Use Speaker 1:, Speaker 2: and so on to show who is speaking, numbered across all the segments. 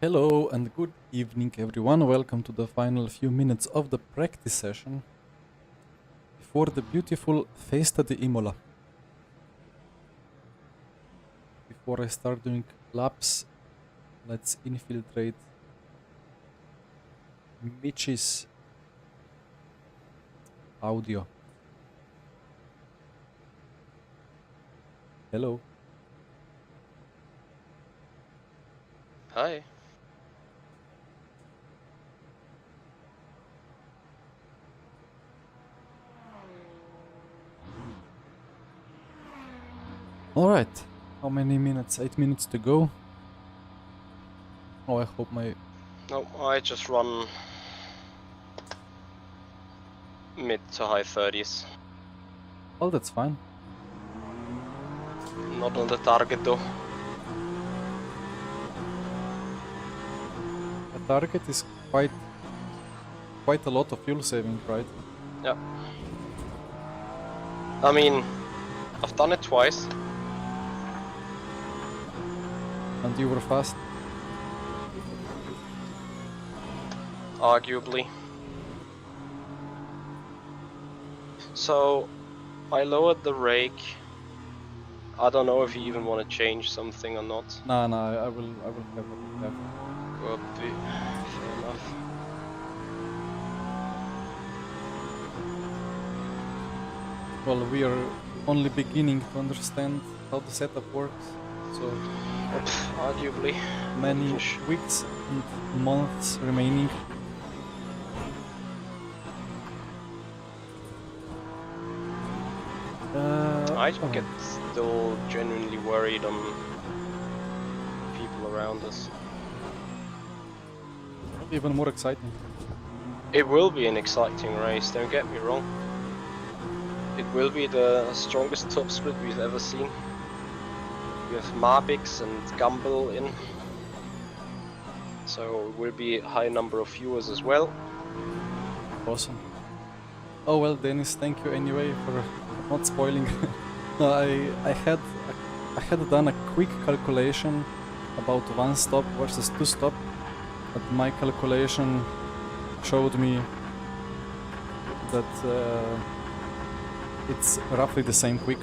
Speaker 1: Hello and good evening everyone, welcome to the final few minutes of the practice session before the beautiful Festa di Imola. Before I start doing laps, let's infiltrate Michi's audio. Hello.
Speaker 2: Hi.
Speaker 1: Alright, how many minutes? 8 minutes to go. Oh, I hope my...
Speaker 2: No, I just run mid to high 30s.
Speaker 1: Oh, that's fine.
Speaker 2: Not on the target though.
Speaker 1: The target is quite a lot of fuel saving, right?
Speaker 2: Yeah. I mean, I've done it twice.
Speaker 1: And you were fast.
Speaker 2: Arguably. So, I lowered the rake. I don't know if you even want to change something or not.
Speaker 1: Nah, I will have what we have.
Speaker 2: Copy. Fair enough.
Speaker 1: Well, we are only beginning to understand how the setup works, so
Speaker 2: Arguably.
Speaker 1: many weeks and months remaining.
Speaker 2: I get still genuinely worried on people around us.
Speaker 1: Even more exciting.
Speaker 2: It will be an exciting race, don't get me wrong. It will be the strongest top split we've ever seen. We have Marbix and Gumbel in. So it will be a high number of viewers as well.
Speaker 1: Awesome. Oh well, Dennis, thank you anyway for not spoiling. No, I had done a quick calculation about one stop versus two stop, but my calculation showed me that it's roughly the same quick.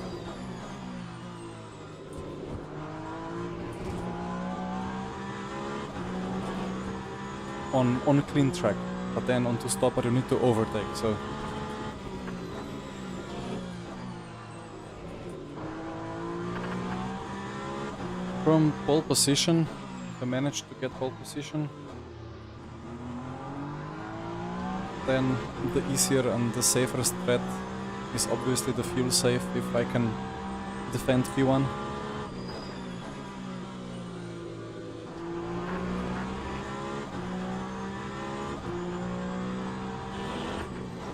Speaker 1: On clean track, but then on two stopper you need to overtake, so from pole position, if I manage to get pole position, then the easier and the safer strat is obviously the fuel save if I can defend P1.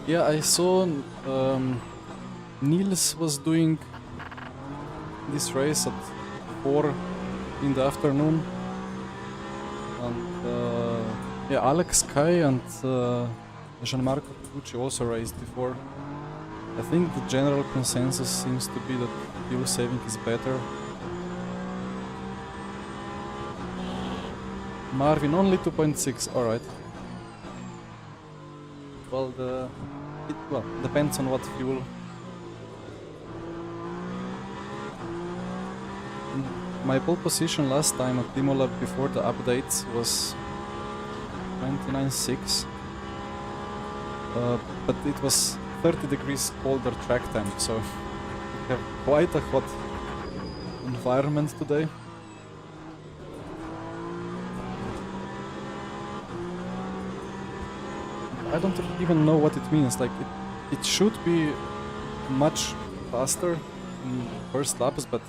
Speaker 1: Yeah, I saw Niels was doing this race at 4 in the afternoon, and yeah, Alex Kai and Gianmarco Pucci also raced before. I think the general consensus seems to be that fuel saving is better. Marvin only 2.6, alright. Well, it depends on what fuel. My pole position last time at Imola before the updates was 29.6, but it was 30 degrees colder track temp, so we have quite a hot environment today. I don't even know what it means. Like it should be much faster in first laps, but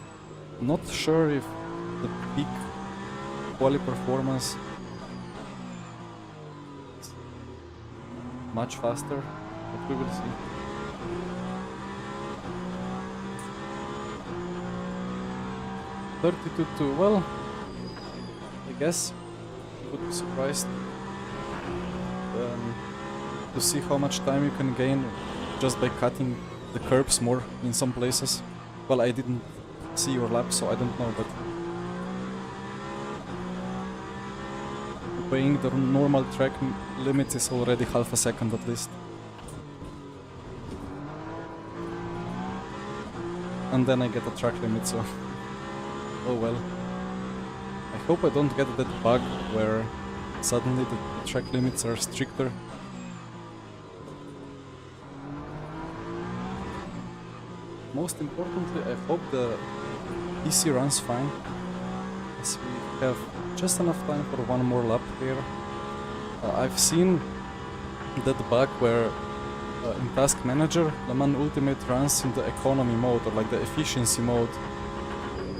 Speaker 1: not sure if the peak quali performance is much faster, but we will see. $32.2, well, I guess I would be surprised to see how much time you can gain just by cutting the curbs more in some places. Well, I didn't see your lap, so I don't know, but obeying the normal track limits is already half a second at least. And then I get a track limit, so oh well. I hope I don't get that bug where suddenly the track limits are stricter. Most importantly, I hope the PC runs fine, as we have just enough time for one more lap here. I've seen that bug where in Task Manager, Le Mans Ultimate runs in the economy mode, or like the efficiency mode,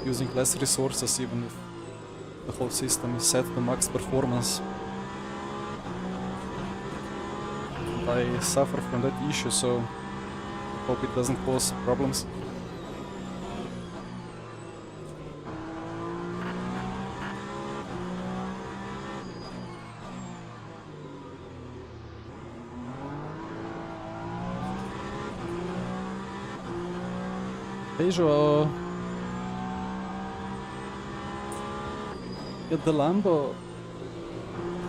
Speaker 1: using less resources even if the whole system is set to max performance. And I suffer from that issue, so I hope it doesn't cause problems. Peugeot. Yeah, the Lambo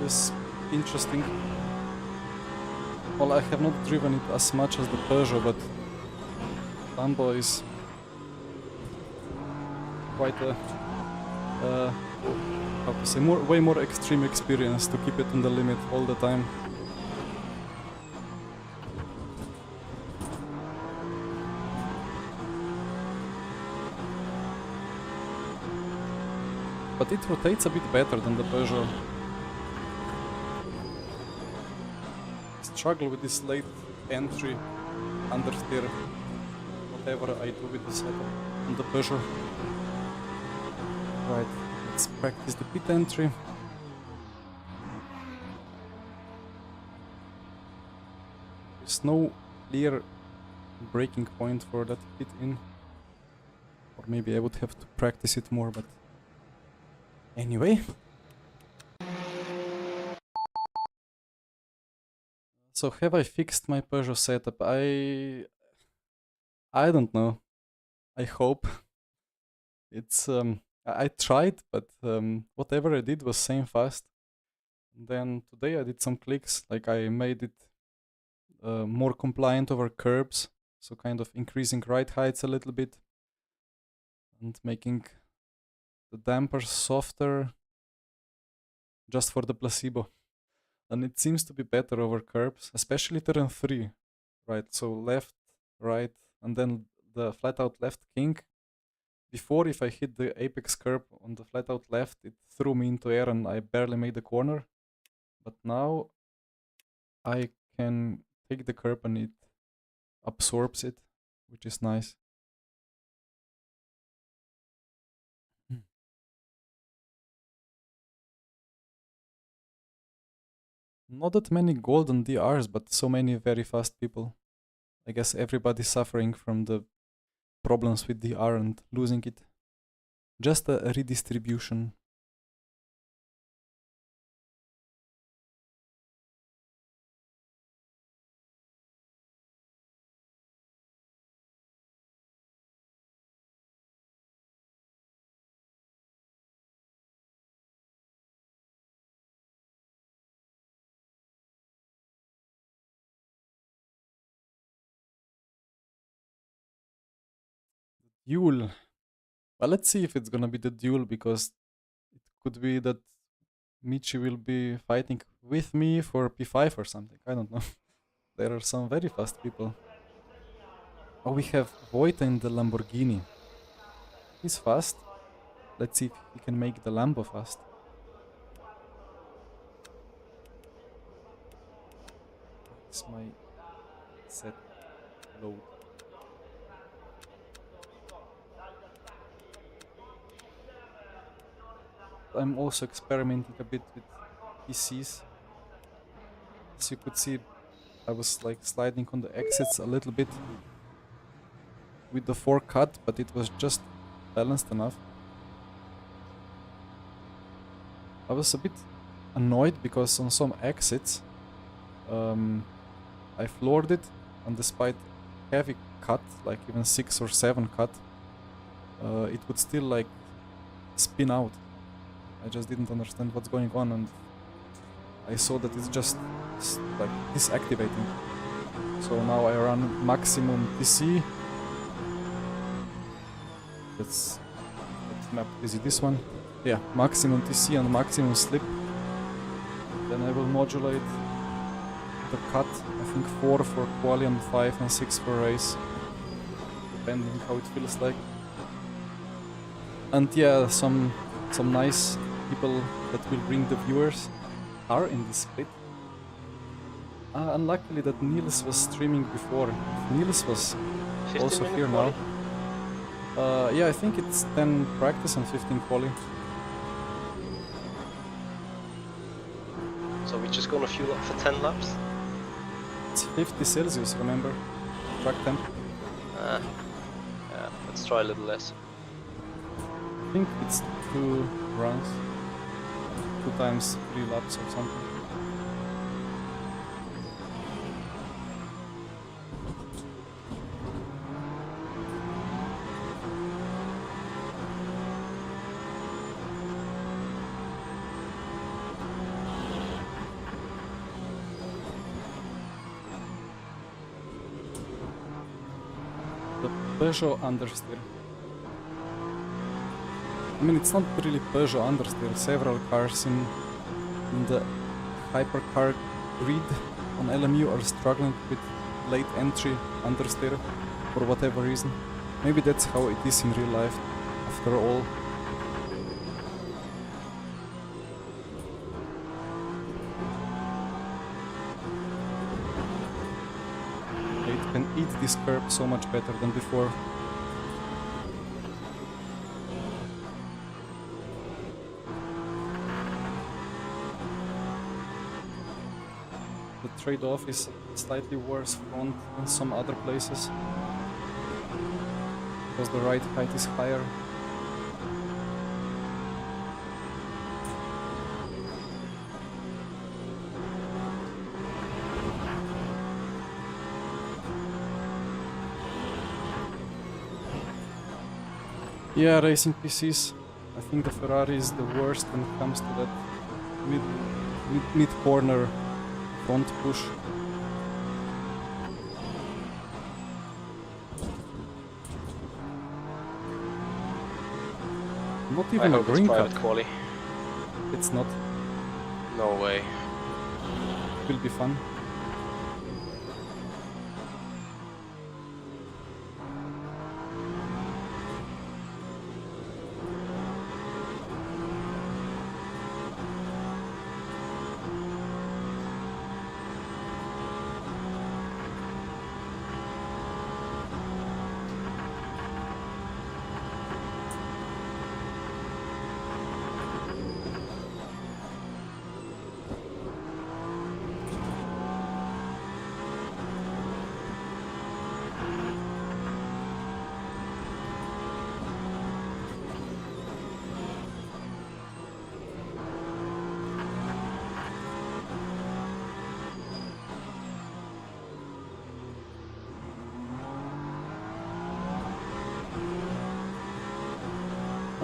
Speaker 1: is interesting. Well, I have not driven it as much as the Peugeot, but Lambo is quite a, how to say, way more extreme experience to keep it on the limit all the time. But it rotates a bit better than the Peugeot. I struggle with this late entry, understeer, whatever I do with the setup on the Peugeot. Right, let's practice the pit entry. There's no clear breaking point for that pit in. Or maybe I would have to practice it more, but anyway. So have I fixed my Peugeot setup? I don't know. I hope. It's I tried, but whatever I did was same fast. And then today I did some clicks, like I made it more compliant over curbs, so kind of increasing ride heights a little bit and making the dampers softer just for the placebo. And it seems to be better over curbs, especially turn 3, right? So left, right, and then the flat out left kink. Before, if I hit the apex curb on the flat out left, it threw me into air and I barely made the corner. But now I can take the curb and it absorbs it, which is nice. Not that many golden DRs, but so many very fast people. I guess everybody's suffering from the problems with DR and losing it. Just a redistribution. Duel. Well, let's see if it's gonna be the duel, because it could be that Michi will be fighting with me for P5 or something. I don't know. There are some very fast people. Oh, we have Voita in the Lamborghini. He's fast. Let's see if he can make the Lambo fast. It's my set load. I'm also experimenting a bit with PCs. As you could see, I was like sliding on the exits a little bit with the 4 cut, but it was just balanced enough. I was a bit annoyed because on some exits I floored it, and despite heavy cut, like even 6 or 7 cut, it would still like spin out. I just didn't understand what's going on, and I saw that it's just like disactivating. So now I run maximum TC. Let's map. Is it this one? Yeah, maximum TC and maximum slip. Then I will modulate the cut. I think 4 for quali and 5 and 6 for race, depending how it feels like. And yeah, some nice people that will bring the viewers are in this split. Unluckily that Niels was streaming before. If Niels was also here now. Yeah, I think it's 10 practice and 15 quali.
Speaker 2: So we're just gonna fuel up for 10 laps?
Speaker 1: It's 50 Celsius, remember? Track temp.
Speaker 2: Yeah, let's try a little less.
Speaker 1: I think it's 2 runs. 2 times 3 laps or something. The Peugeot understeer. I mean, it's not really Peugeot understeer. Several cars in the hypercar grid on LMU are struggling with late entry understeer for whatever reason. Maybe that's how it is in real life, after all. It can eat this curb so much better than before. The trade-off is slightly worse front than some other places, because the ride height is higher. Yeah, racing PCs. I think the Ferrari is the worst when it comes to that mid-corner front push. Not even a green cut.
Speaker 2: Quali.
Speaker 1: It's not.
Speaker 2: No way.
Speaker 1: It will be fun.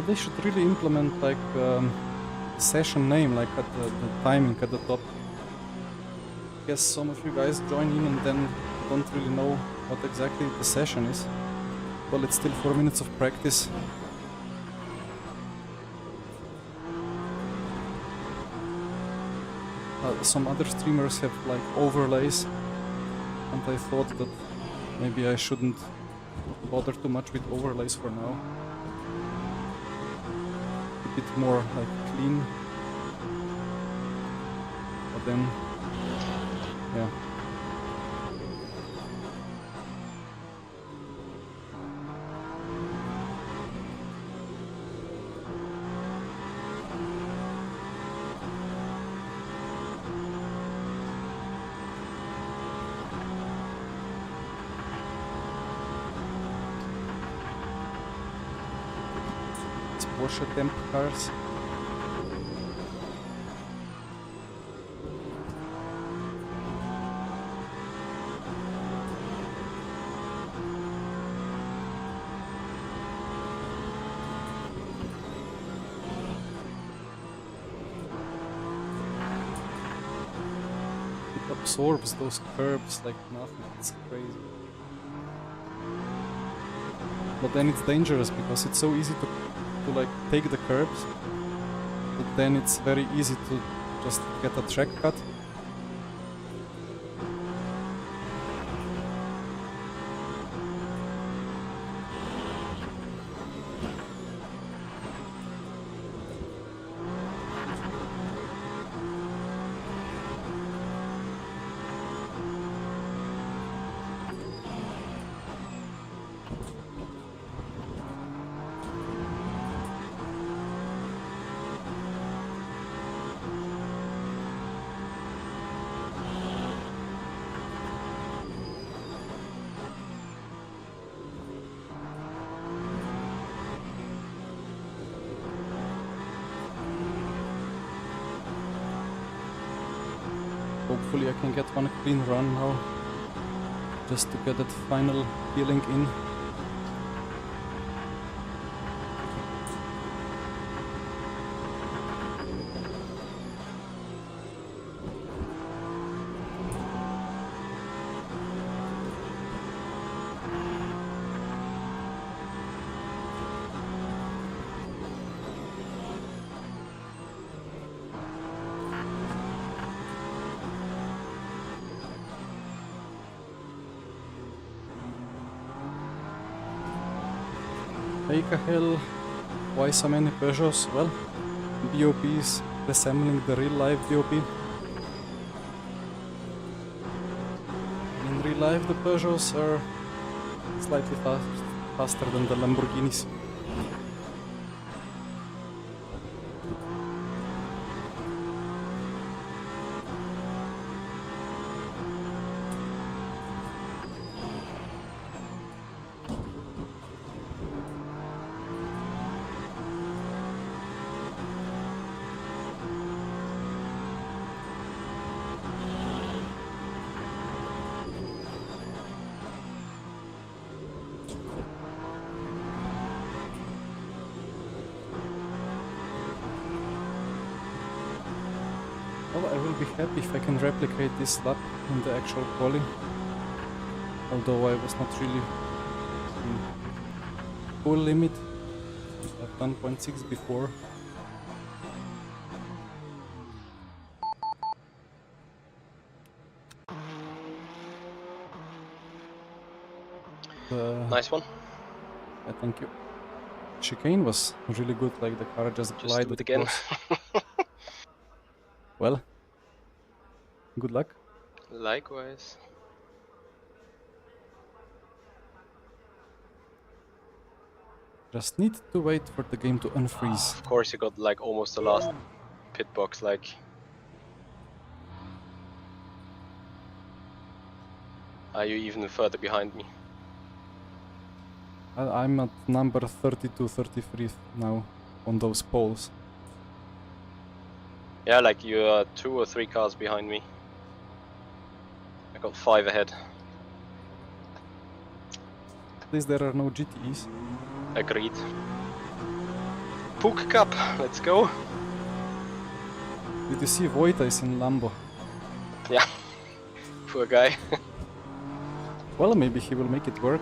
Speaker 1: They should really implement like session name, like at the timing at the top. I guess some of you guys join in and then don't really know what exactly the session is. Well, it's still 4 minutes of practice. Some other streamers have like overlays, and I thought that maybe I shouldn't bother too much with overlays for now. A bit more like clean, but then yeah. Porsche temp cars. absorbs those curbs like nothing. It's crazy. But then it's dangerous because it's so easy to like take the curbs, but then it's very easy to just get a track cut. Hopefully I can get one clean run now, just to get that final feeling in. Take a hell, why so many Peugeots? Well, BOP is resembling the real life BOP. In real life the Peugeots are slightly faster than the Lamborghinis. Well, I will be happy if I can replicate this lap in the actual quali, although I was not really in full limit. I've done 0.6 before.
Speaker 2: Nice one.
Speaker 1: Yeah, thank you. Chicane was really good, like the car just
Speaker 2: Just
Speaker 1: glided
Speaker 2: do it again.
Speaker 1: across. Well, good luck.
Speaker 2: Likewise.
Speaker 1: Just need to wait for the game to unfreeze.
Speaker 2: Of course you got like almost the last pit box, like. Are you even further behind me?
Speaker 1: I'm at number 32, 33 now on those poles.
Speaker 2: Yeah, like you are 2 or 3 cars behind me. I got 5 ahead.
Speaker 1: At least there are no GTEs.
Speaker 2: Agreed. Puck Cup, let's go.
Speaker 1: Did you see Vojta is in Lambo?
Speaker 2: Yeah, poor guy.
Speaker 1: Well, maybe he will make it work.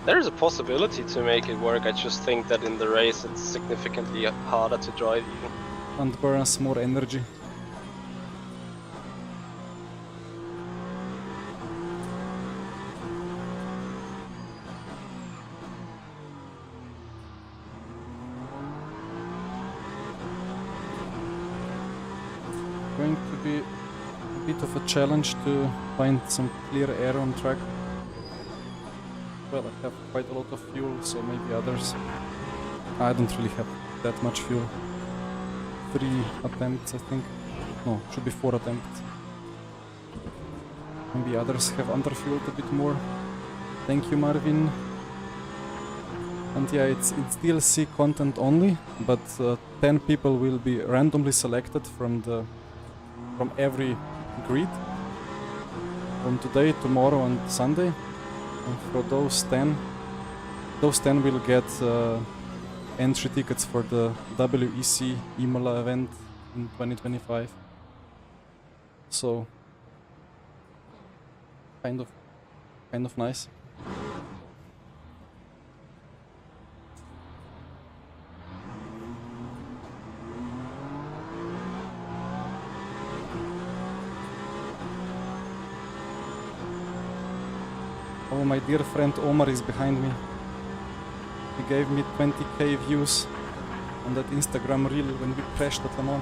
Speaker 2: There is a possibility to make it work, I just think that in the race it's significantly harder to drive even.
Speaker 1: And burns more energy. Going to be a bit of a challenge to find some clear air on track. Well, I have quite a lot of fuel, so maybe others. I don't really have that much fuel. 3 attempts, I think. No, should be 4 attempts. Maybe others have underfueled a bit more. Thank you, Marvin. And yeah, it's DLC content only, but 10 people will be randomly selected from every grid from today, tomorrow, and Sunday. And for those 10 will get entry tickets for the WEC Imola event in 2025. So kind of nice. Oh, my dear friend Omar is behind me. He gave me 20k views on that Instagram reel when we crashed at Imola.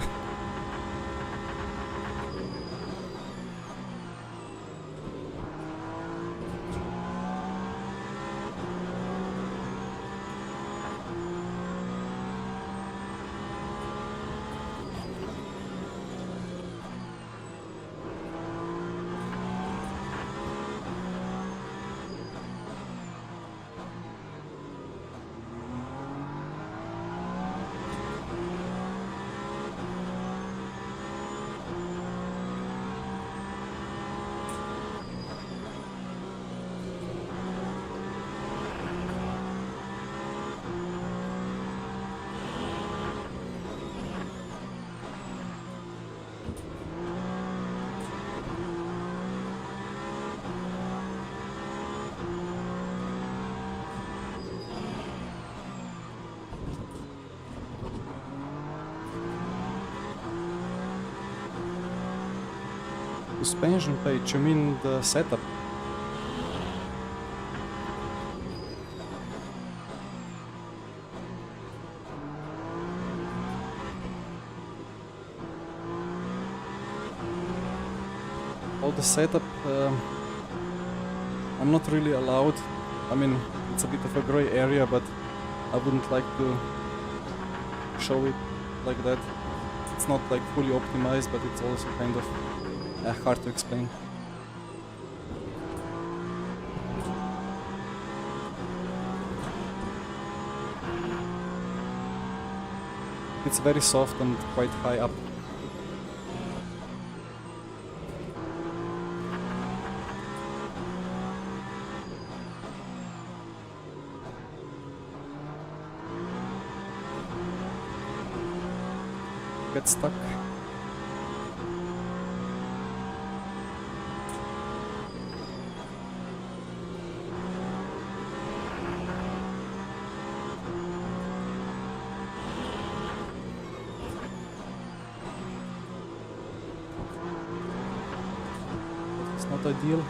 Speaker 1: Suspension page, you mean the setup? All the setup, I'm not really allowed. I mean, it's a bit of a gray area, but I wouldn't like to show it like that. It's not like fully optimized, but it's also kind of hard to explain. It's very soft and quite high up. Get stuck. It's not ideal.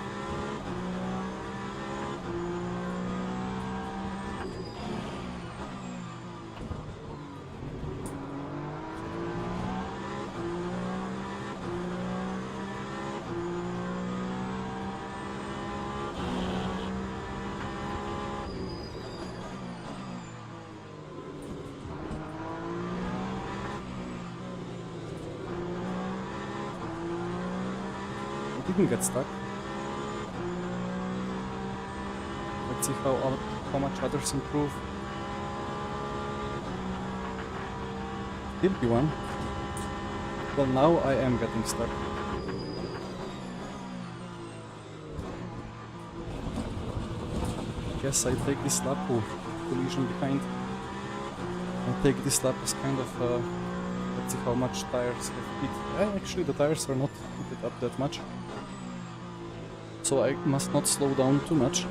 Speaker 1: Didn't get stuck. Let's see how much others improve. Still P1. Well, now I am getting stuck. Guess I take this lap. Oh, collision behind. I take this lap as kind of let's see how much tires have hit. Actually, the tires are not hit up that much. So I must not slow down too much.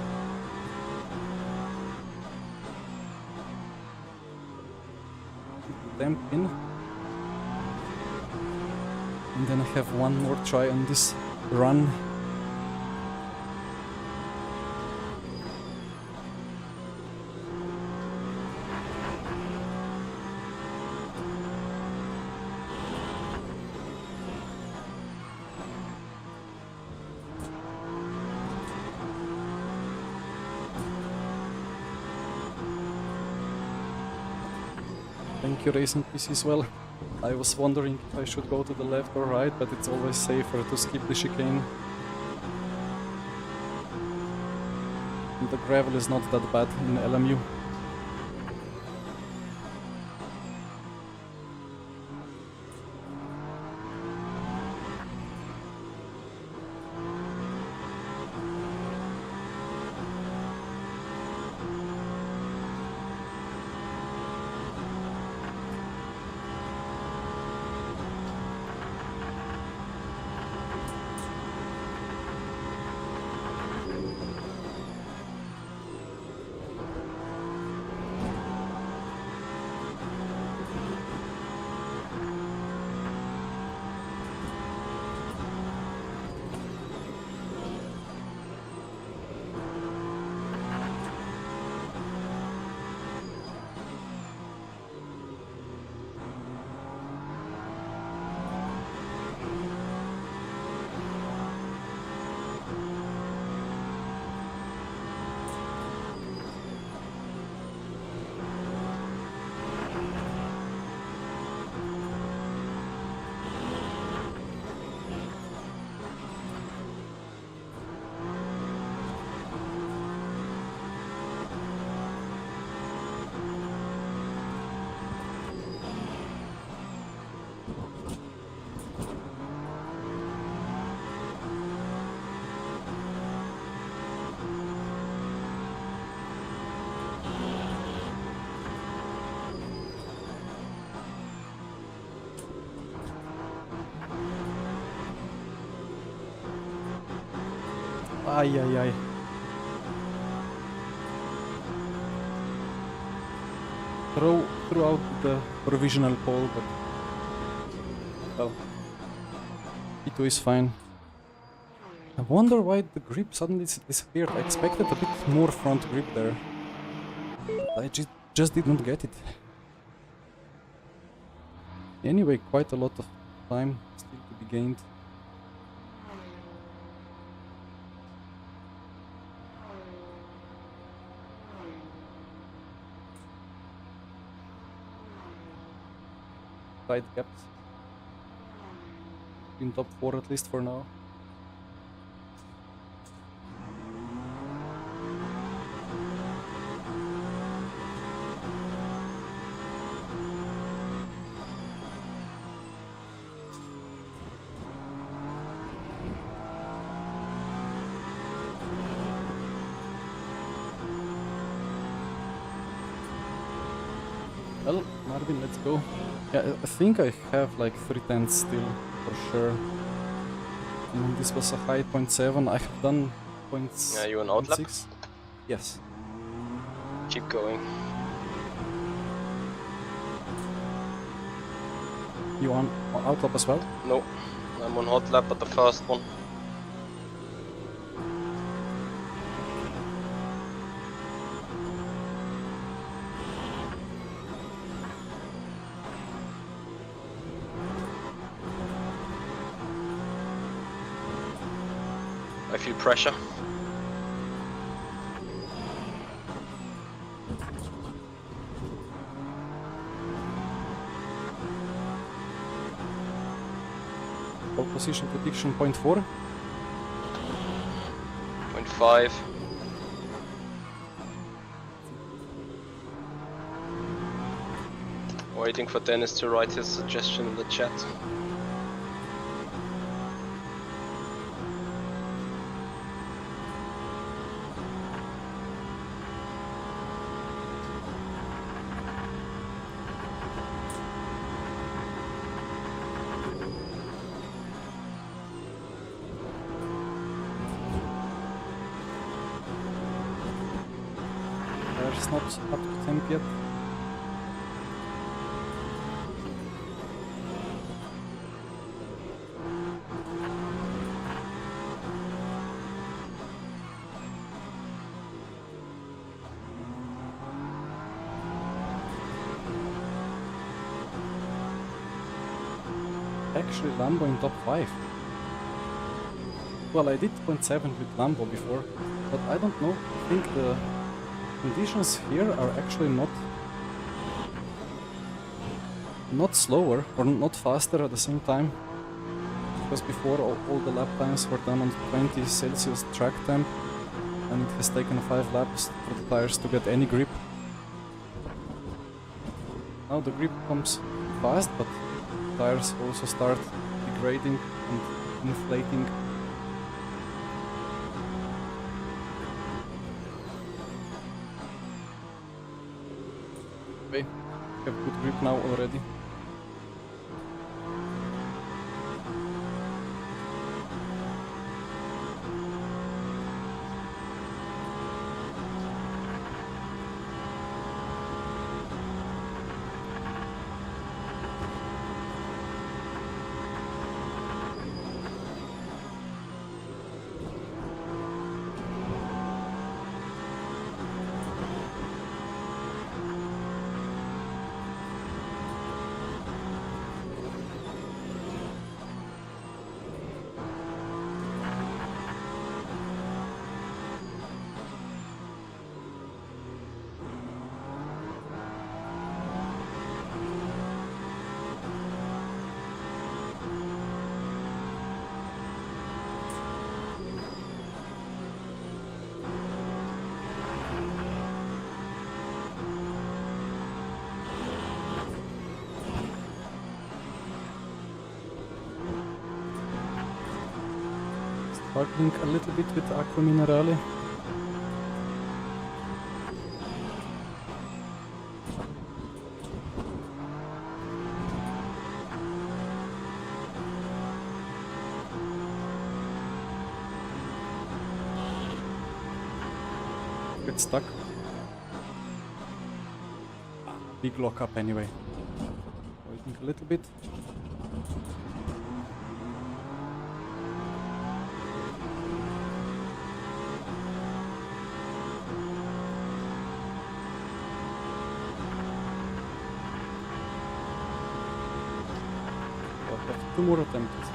Speaker 1: Damp in. And then I have one more try on this run. Thank you, Racing PC as well. I was wondering if I should go to the left or right, but it's always safer to skip the chicane. And the gravel is not that bad in LMU. Ay, ay, ay. Throw out the provisional pole, but well, P2 is fine. I wonder why the grip suddenly disappeared. I expected a bit more front grip there. I just did not get it. Anyway, quite a lot of time still to be gained. Tight gaps. In top 4 at least for now. Well, Marvin, let's go. Yeah, I think I have like 3/10 still, for sure. And this was a high 0.7. I have done points.
Speaker 2: Yeah, you an outlap?
Speaker 1: 0.6. Yes.
Speaker 2: Keep going.
Speaker 1: You on outlap as well?
Speaker 2: No, I'm on hot lap, but the first one. I feel pressure.
Speaker 1: Pole position prediction 0.4.
Speaker 2: 0.5. Waiting for Dennis to write his suggestion in the chat.
Speaker 1: It's not up to temp yet. Actually, Lambo in top 5. Well, I did 0.7 with Lambo before, but I don't know. I think the conditions here are actually not slower or not faster at the same time, because before all the lap times were done on 20 Celsius track temp, and it has taken 5 laps for the tires to get any grip. Now the grip comes fast, but tires also start degrading and inflating. Okay, we have good grip now already. Struggling a little bit with Aqua Minerale. get stuck. Big lockup anyway. Waiting a little bit. I'll have 2 more attempts.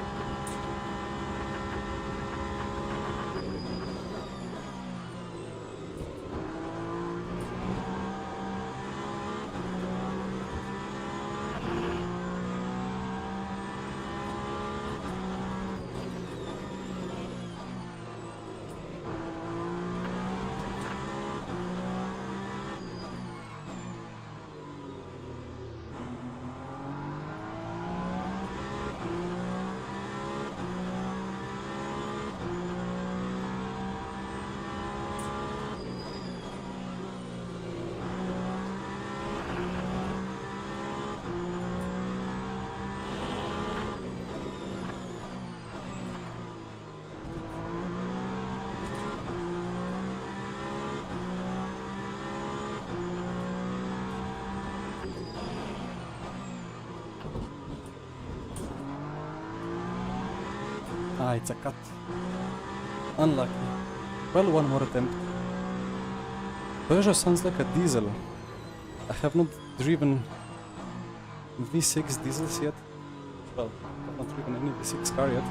Speaker 1: Ah, it's a cut. Unlucky. Well, 1 more attempt. Peugeot sounds like a diesel. I have not driven V6 diesels yet. Well, I have not driven any V6 car yet.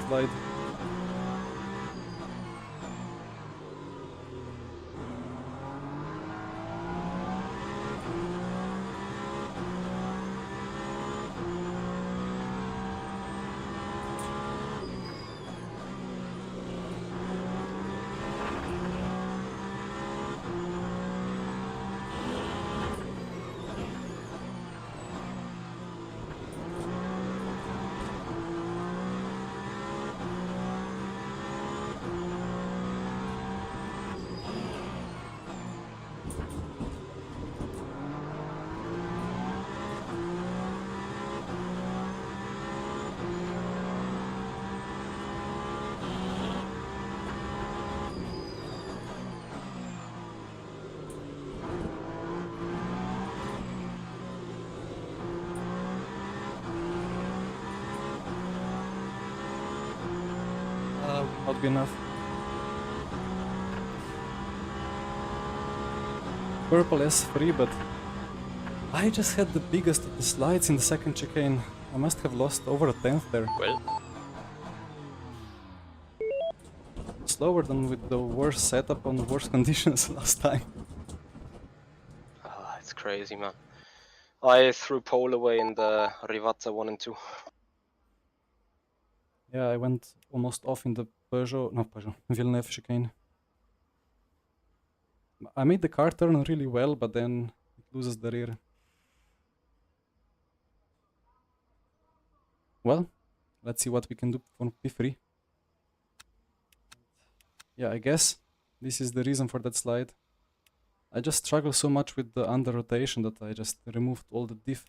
Speaker 1: Slide. Not be enough. Purple S3, but I just had the biggest of the slides in the second chicane. I must have lost over a tenth there.
Speaker 2: Well,
Speaker 1: Slower than with the worst setup on worse conditions last time.
Speaker 2: it's crazy, man. I threw pole away in the Rivazza 1 and 2.
Speaker 1: Yeah, I went almost off in the Villeneuve chicane. I made the car turn really well, but then it loses the rear. Well, let's see what we can do for P3. Yeah, I guess this is the reason for that slide. I just struggle so much with the under rotation that I just removed all the diff.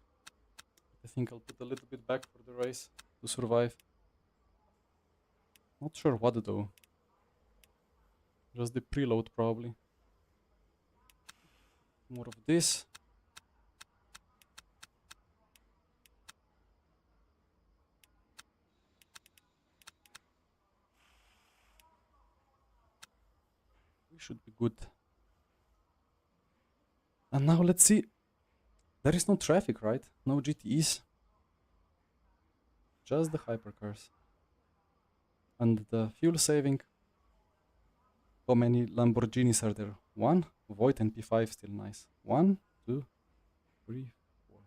Speaker 1: I think I'll put a little bit back for the race to survive. Not sure what though. Just the preload probably. More of this. We should be good. And now let's see. There is no traffic, right? No GTEs. Just the hypercars. And the fuel saving. How many Lamborghinis are there? 1. Void and P5 still nice. 1, 2, 3, 4.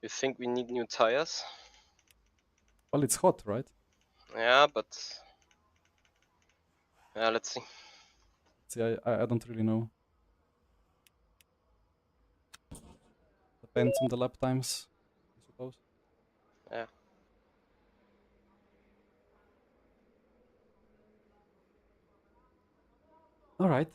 Speaker 2: You think we need new tires?
Speaker 1: Well, it's hot, right?
Speaker 2: Yeah, but yeah, let's see.
Speaker 1: See, I don't really know. Depends on the lap times, I suppose.
Speaker 2: Yeah.
Speaker 1: All right.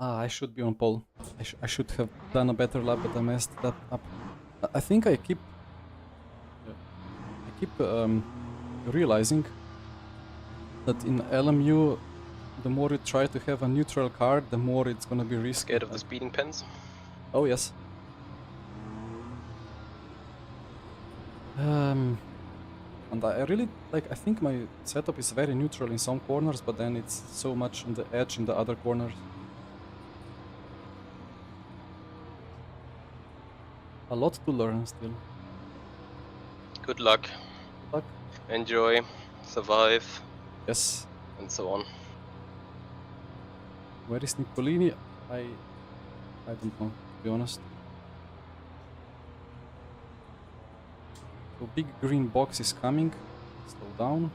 Speaker 1: I should be on pole. I should have done a better lap, but I messed that up. I think I keep realizing that in LMU, the more you try to have a neutral car, the more it's gonna be risky.
Speaker 2: Scared of the speeding pens?
Speaker 1: Oh yes. And I really like. I think my setup is very neutral in some corners, but then it's so much on the edge in the other corners. A lot to learn still.
Speaker 2: Good luck.
Speaker 1: Good luck.
Speaker 2: Enjoy. Survive.
Speaker 1: Yes.
Speaker 2: And so on.
Speaker 1: Where is Nicolini? I don't know, to be honest. So big green box is coming. Slow down.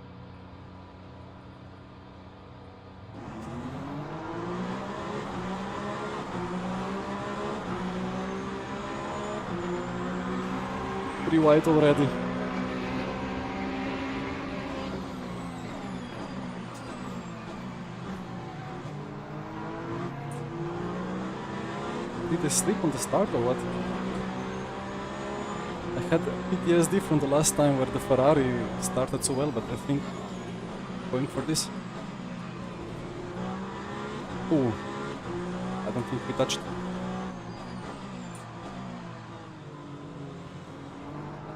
Speaker 1: Pretty wide already. Did I slip on the start or what? I had PTSD from the last time where the Ferrari started so well, but I think going for this. Oh, I don't think we touched.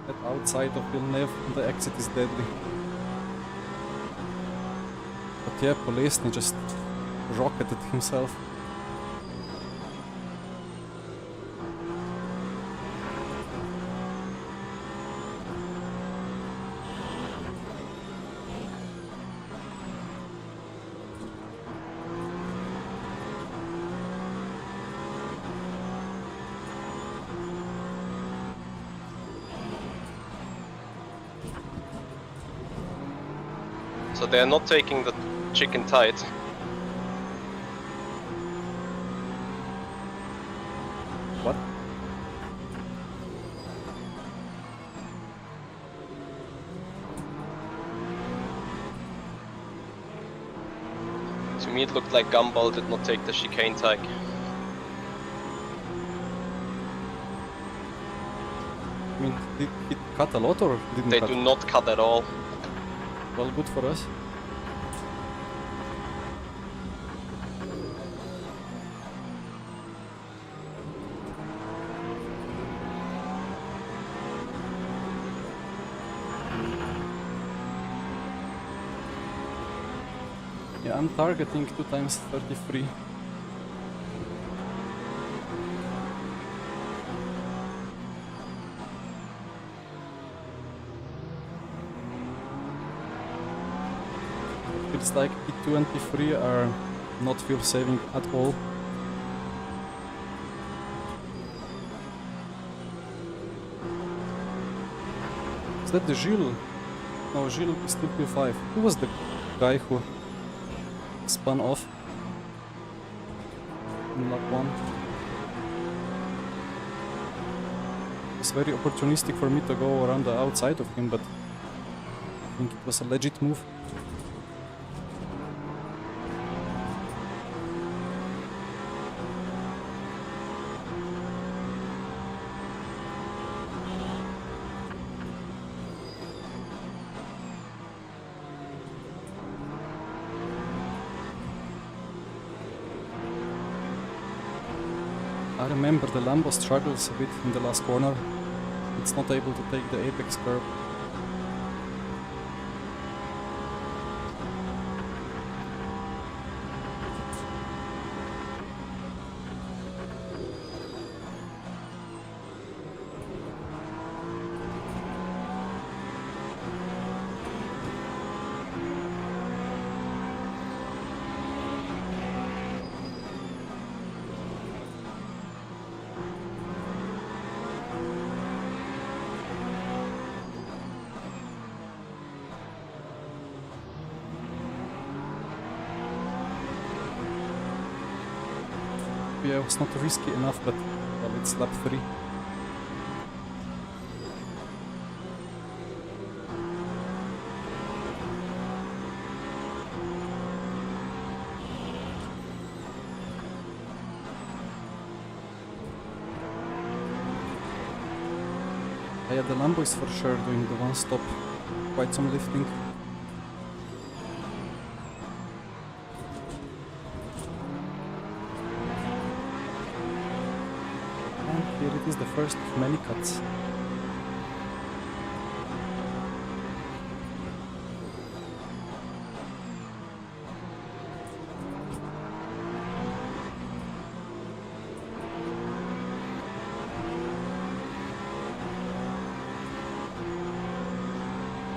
Speaker 1: That outside of Villeneuve on the exit is deadly. But yeah, Polesny just rocketed himself.
Speaker 2: So they're not taking the chicken tight.
Speaker 1: What?
Speaker 2: To me it looked like Gumball did not take the chicane tag.
Speaker 1: I mean, did it cut a lot or didn't
Speaker 2: They
Speaker 1: cut?
Speaker 2: do not cut at all.
Speaker 1: Well, good for us. Yeah, I'm targeting 2 times 33. It's like P2 and P3 are not fuel saving at all. Is that the Gilles? No, Gilles is still P5. Who was the guy who spun off in lap 1? It was very opportunistic for me to go around the outside of him, but I think it was a legit move. I remember the Lambo struggles a bit in the last corner. It's not able to take the apex curve. Yeah, it was not risky enough, but well, it's lap 3. Yeah, the Lambo is for sure doing the one stop, quite some lifting. And here it is, the first of many cuts.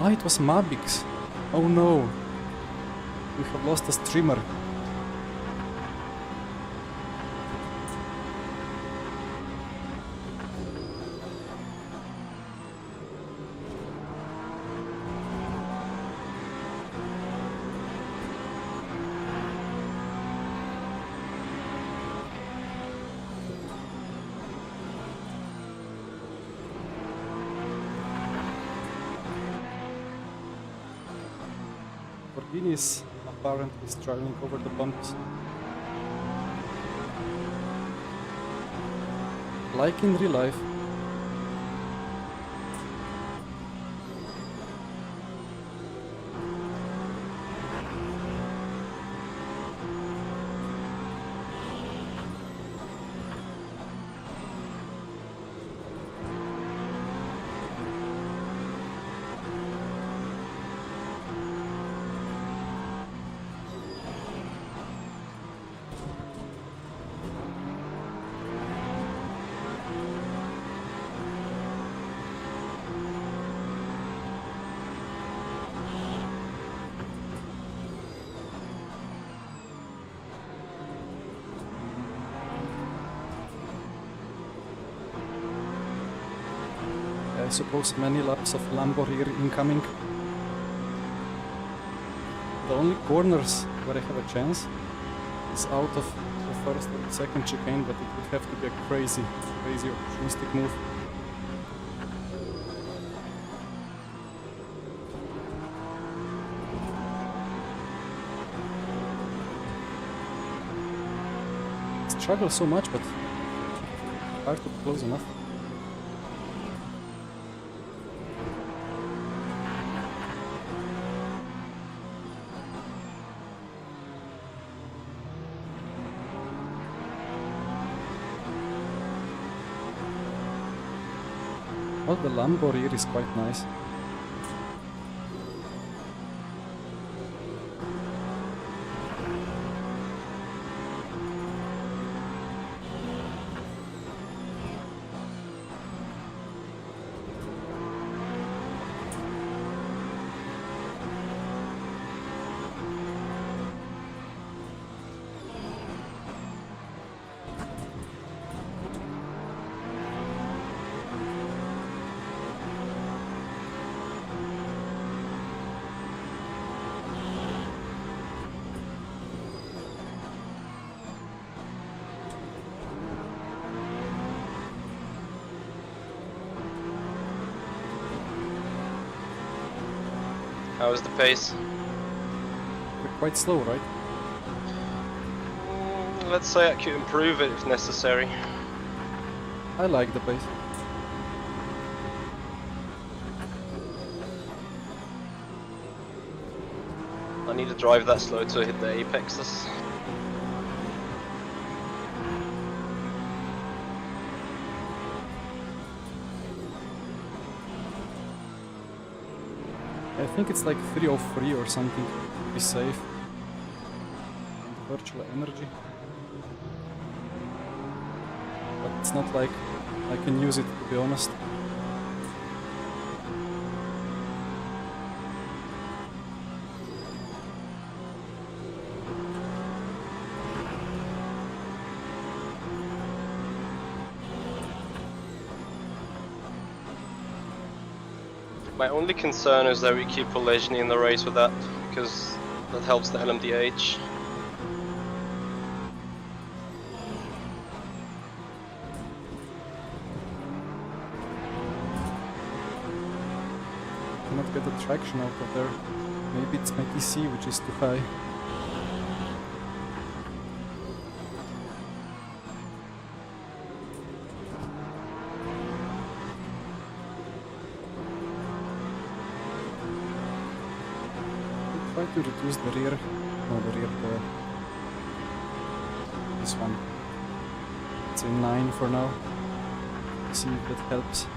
Speaker 1: Ah, it was Mabix. Oh no, we have lost a streamer. Lamborghinis apparently struggling over the bumps. Like in real life. I suppose many laps of Lambo here incoming. The only corners where I have a chance is out of the first or second chicane, but it would have to be a crazy opportunistic move. Struggle so much, but hard to close enough. Well, the Lambo rear is quite nice.
Speaker 2: How is the pace?
Speaker 1: We're quite slow, right?
Speaker 2: Let's say I could improve it if necessary.
Speaker 1: I like the pace.
Speaker 2: I need to drive that slow to hit the apexes.
Speaker 1: I think it's like 303 or something to be safe. And virtual energy. But it's not like I can use it, to be honest.
Speaker 2: My only concern is that we keep polygyny in the race with that, because that helps the LMDH.
Speaker 1: cannot get the traction out of there. Maybe it's my DC which is too high. Try to reduce the rear. No, the rear, this one. It's a 9 for now. See if that helps.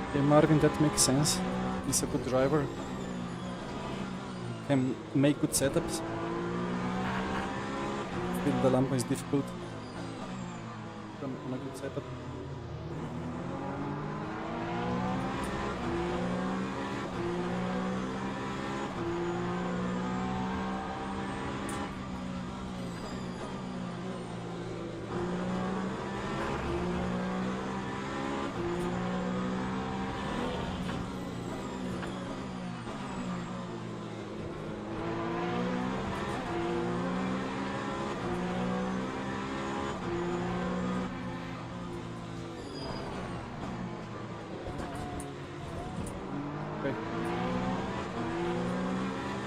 Speaker 1: Okay, Marvin, that makes sense. He's a good driver. Can make good setups. Still, the Lambo is difficult on a good setup.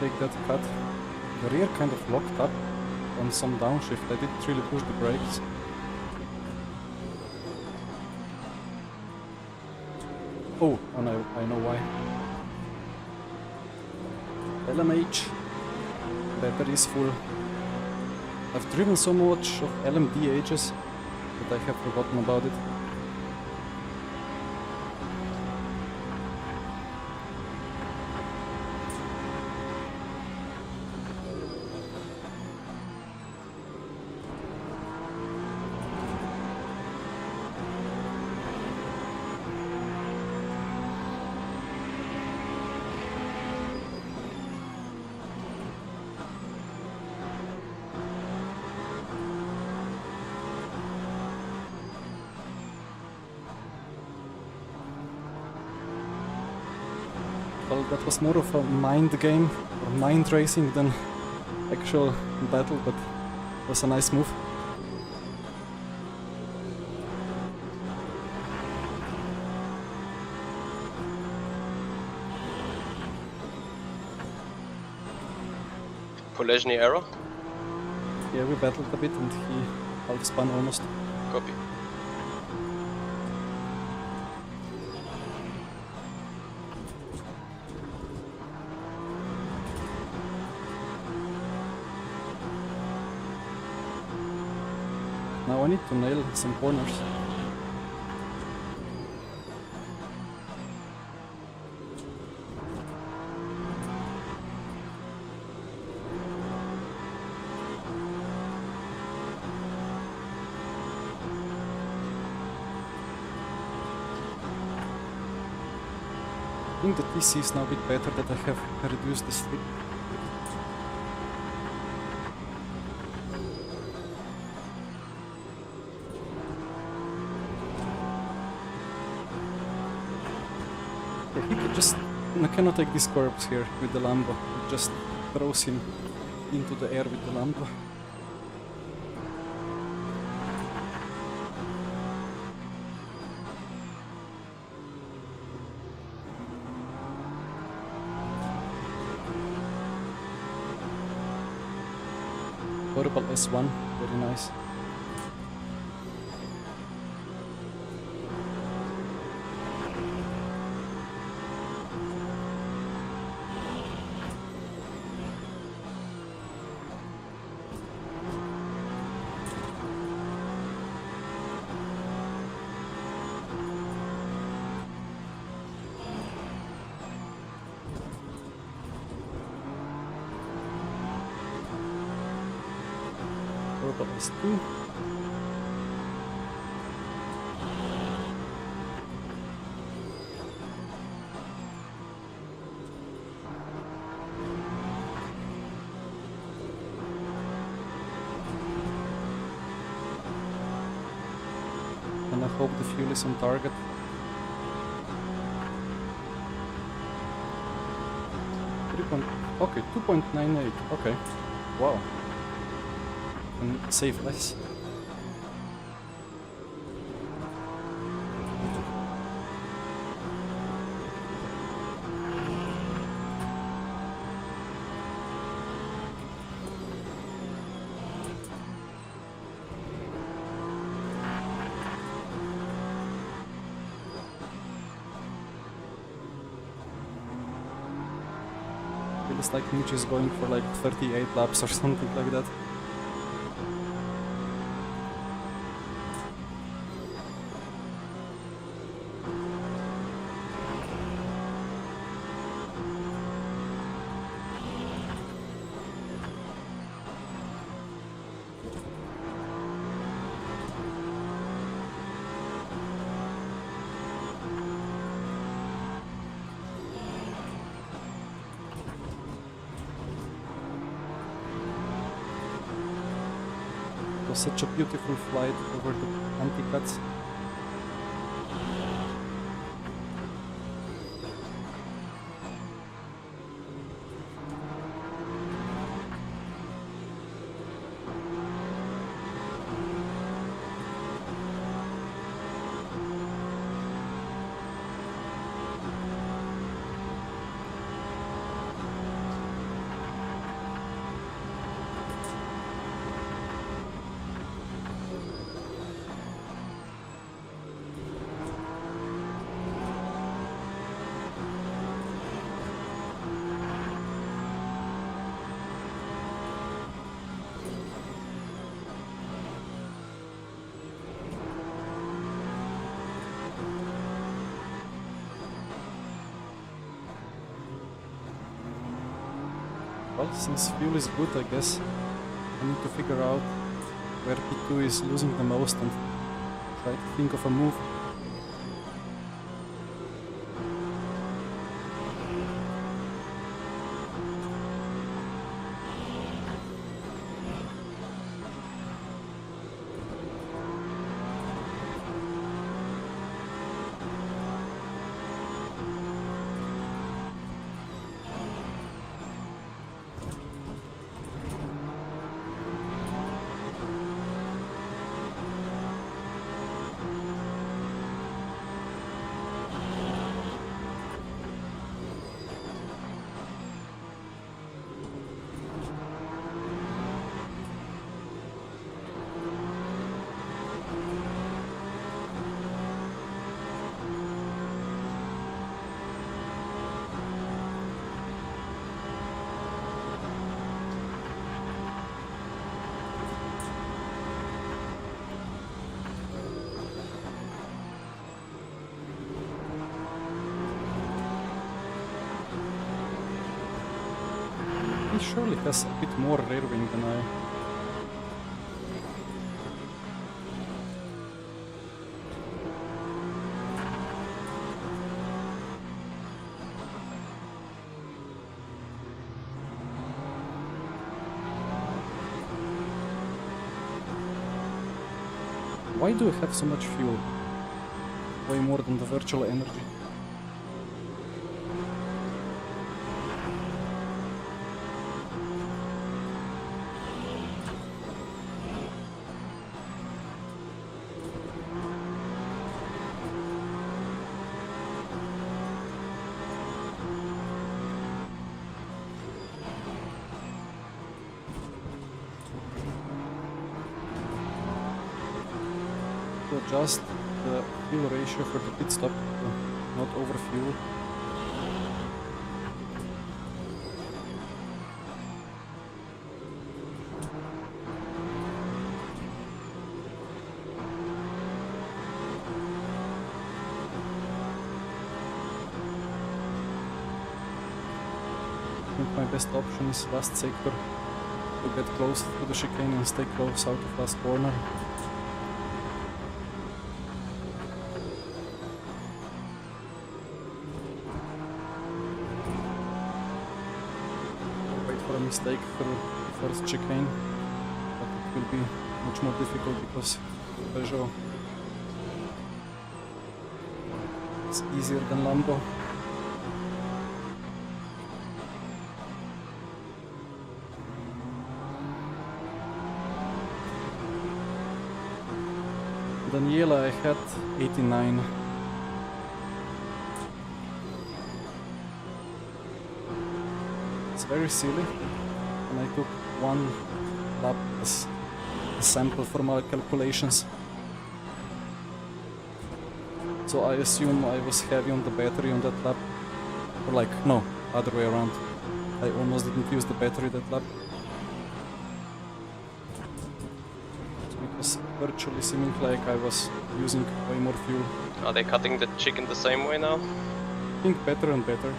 Speaker 1: Take that cut. The rear kind of locked up on some downshift. I didn't really push the brakes. Oh, and I know why. LMH. Battery is full. I've driven so much of LMD ages that I have forgotten about it. Well, that was more of a mind game, or mind racing than actual battle, but it was a nice move.
Speaker 2: Collision error?
Speaker 1: Yeah, we battled a bit and he half spun almost.
Speaker 2: Copy.
Speaker 1: Now I need to nail some corners. I think the TC is now a bit better that I have reduced the slip. Yeah, he could just... I cannot take these curbs here with the Lambo. It just throws him into the air with the Lambo. Horrible S1, very nice. Horrible S2. And I hope the fuel is on target. Okay, 2.98. Okay. Wow. And save less. Feels like Mitch is going for like 38 laps or something like that. It was such a beautiful flight over the anti-cuts. Well, since fuel is good, I guess I need to figure out where P2 is losing the most and try to think of a move. He surely has a bit more rear wing than I. Why do I have so much fuel? Way more than the virtual energy. To adjust the fuel ratio for the pit stop to not overfuel. I think my best option is last sector to get close to the chicane and stay close out of last corner. Mistake through the first chicane, but it will be much more difficult because Peugeot is easier than Lambo. Daniela, I had 89. It's very silly, and I took one lap as a sample for my calculations. So I assume I was heavy on the battery on that lap. Or like, no, other way around. I almost didn't use the battery that lap. So it was virtually seeming like I was using way more fuel.
Speaker 2: Are they cutting the chicken the same way now?
Speaker 1: I think better and better.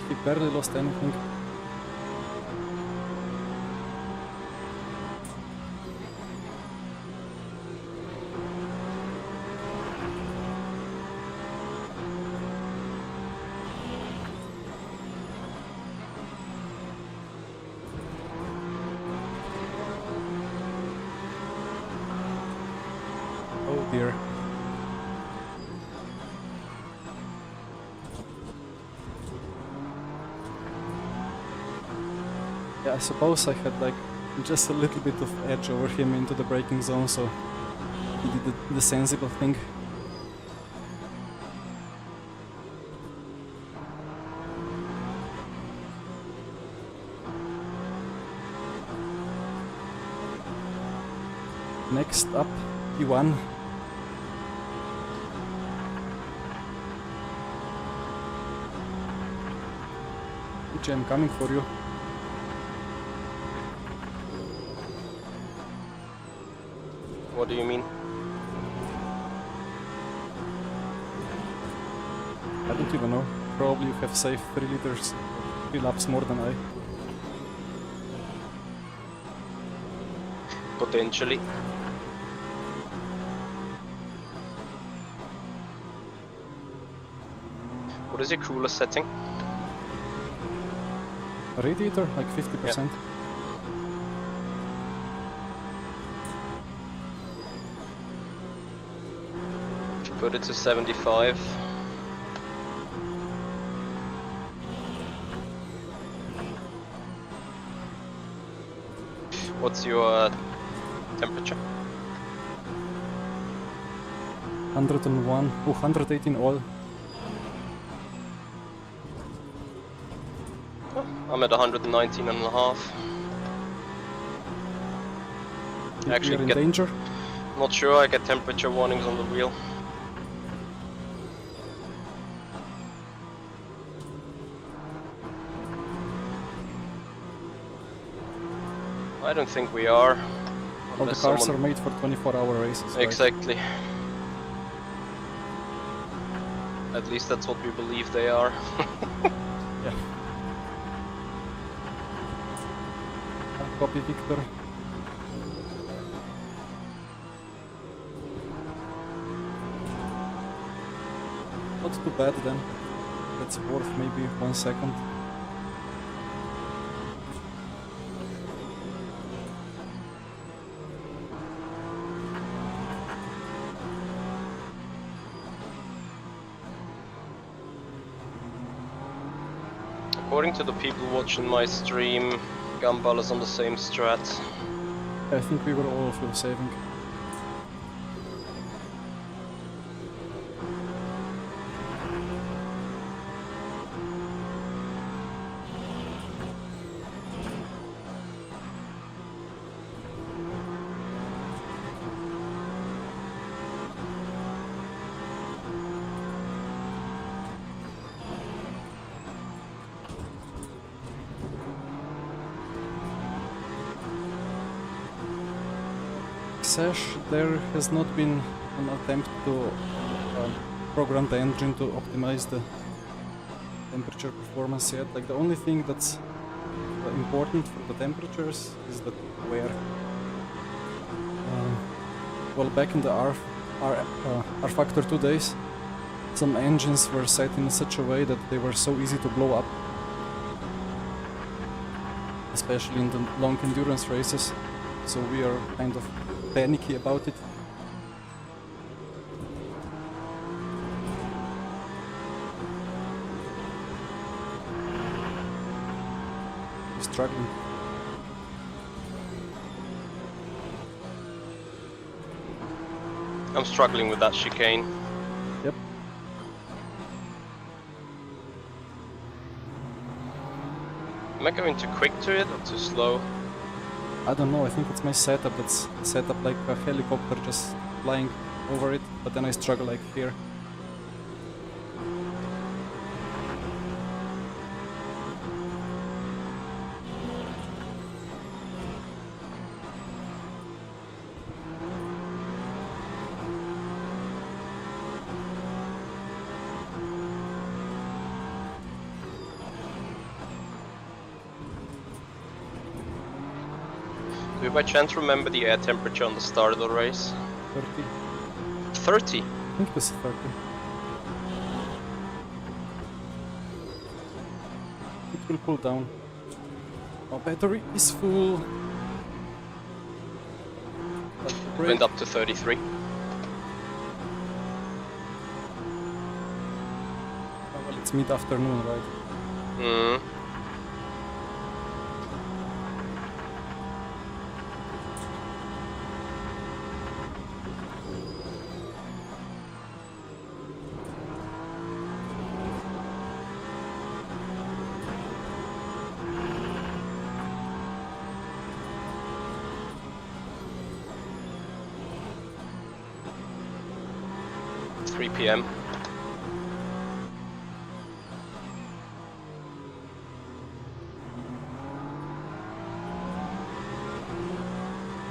Speaker 1: He barely lost anything. Oh dear. Yeah, I suppose I had like just a little bit of edge over him into the braking zone, so he did the sensible thing. Next up, P1. PJ, I'm coming for you.
Speaker 2: What do you mean?
Speaker 1: I don't even know. Probably you have saved 3 liters, 3 laps more than I.
Speaker 2: Potentially. What is your cooler setting?
Speaker 1: Radiator, like 50%.
Speaker 2: Put it to 75. What's your temperature?
Speaker 1: 101, 118 oil.
Speaker 2: I'm at 119 and a half.
Speaker 1: You're in danger?
Speaker 2: Not sure, I get temperature warnings on the wheel. I don't think we are.
Speaker 1: All the cars are made for 24-hour races. Right?
Speaker 2: Exactly. At least that's what we believe they are.
Speaker 1: Yeah. Copy, Victor. Not too bad then. That's worth maybe 1 second.
Speaker 2: According to the people watching my stream, Gumball is on the same strat.
Speaker 1: I think we were all fuel saving. Sash, there has not been an attempt to program the engine to optimize the temperature performance yet. Like the only thing that's important for the temperatures is the wear. Well, back in the R factor 2 days, some engines were set in such a way that they were so easy to blow up, especially in the long endurance races, so we are kind of panicky about it. We're struggling.
Speaker 2: I'm struggling with that chicane.
Speaker 1: Yep.
Speaker 2: Am I going too quick to it or too slow?
Speaker 1: I don't know, I think it's my setup that's set up like a helicopter just flying over it, but then I struggle like here.
Speaker 2: Do you by chance remember the air temperature on the start of the race?
Speaker 1: 30.
Speaker 2: 30?
Speaker 1: I think it was 30. It will cool down. Our battery is full.
Speaker 2: Went up to 33.
Speaker 1: Oh, well, it's mid-afternoon, right?
Speaker 2: Hmm. PM.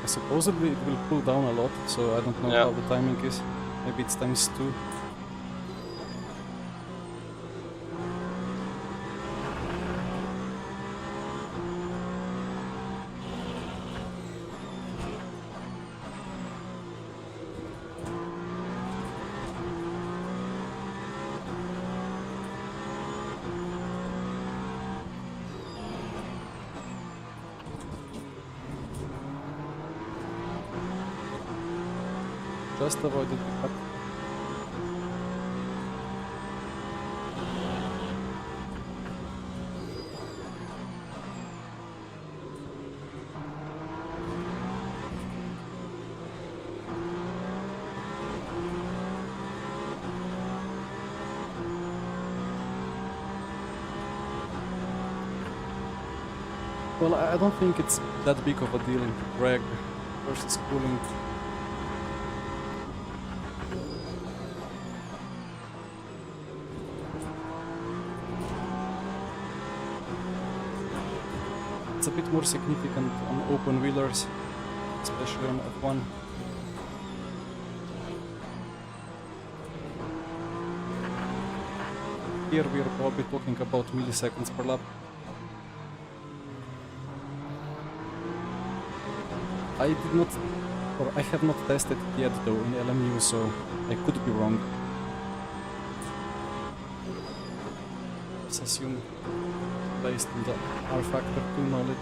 Speaker 1: Supposedly it will cool down a lot, so I don't know how the timing is. Maybe it's times 2. Just avoided the cut. Well, I don't think it's that big of a deal in drag versus cooling. It's a bit more significant on open wheelers, especially on F1. Here we are probably talking about milliseconds per lap. I did not, or I have not tested it yet though in LMU, so I could be wrong. Let's assume based on the R factor 2 knowledge.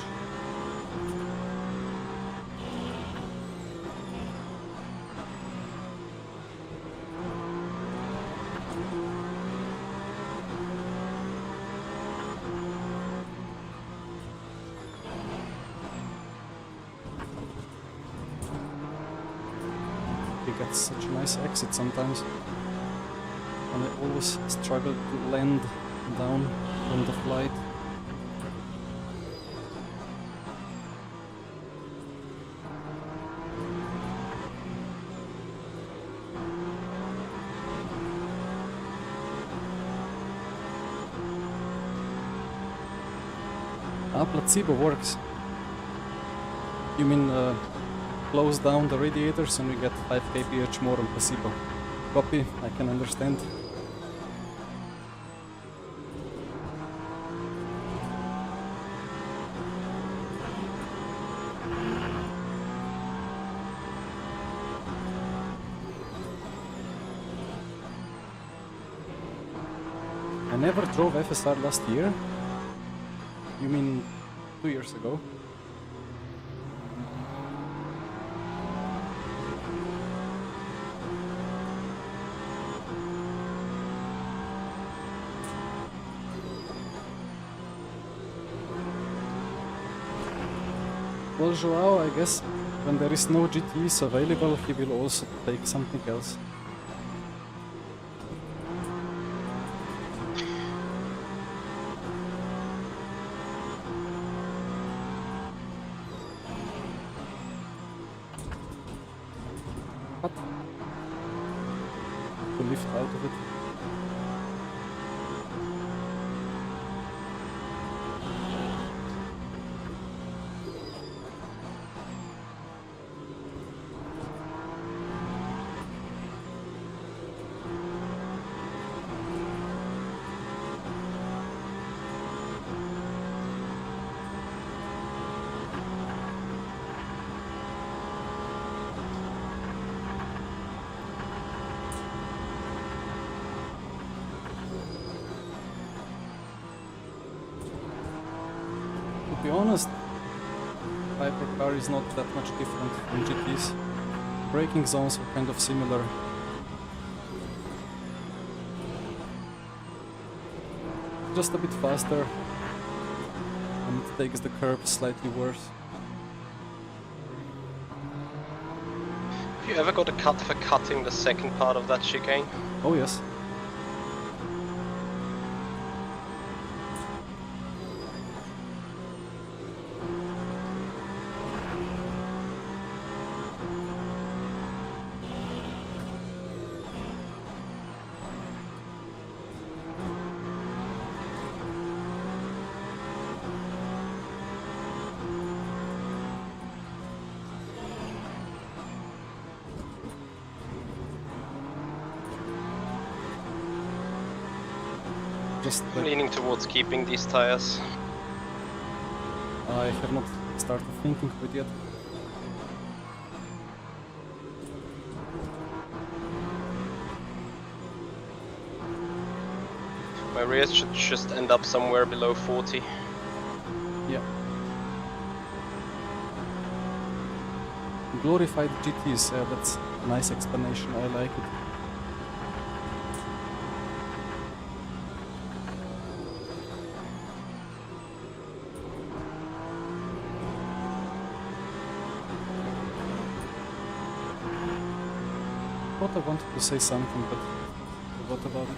Speaker 1: He gets such a nice exit sometimes, and I always struggle to land down from the flight. Placebo works. You mean close down the radiators and we get 5 kph more on placebo. Copy, I can understand. I never drove FSR last year. You mean 2 years ago? Well, Joao, I guess when there is no GTs available, he will also take something else. What? To lift out of it. To be honest, hypercar is not that much different from GTs. Braking zones are kind of similar. Just a bit faster, and it takes the curve slightly worse.
Speaker 2: Have you ever got a cut for cutting the second part of that chicane?
Speaker 1: Oh yes. Just
Speaker 2: I'm leaning towards keeping these tires.
Speaker 1: I have not started thinking of it yet.
Speaker 2: My rears should just end up somewhere below 40.
Speaker 1: Yeah. Glorified GTs, that's a nice explanation, I like it. I thought I wanted to say something, but forgot about it.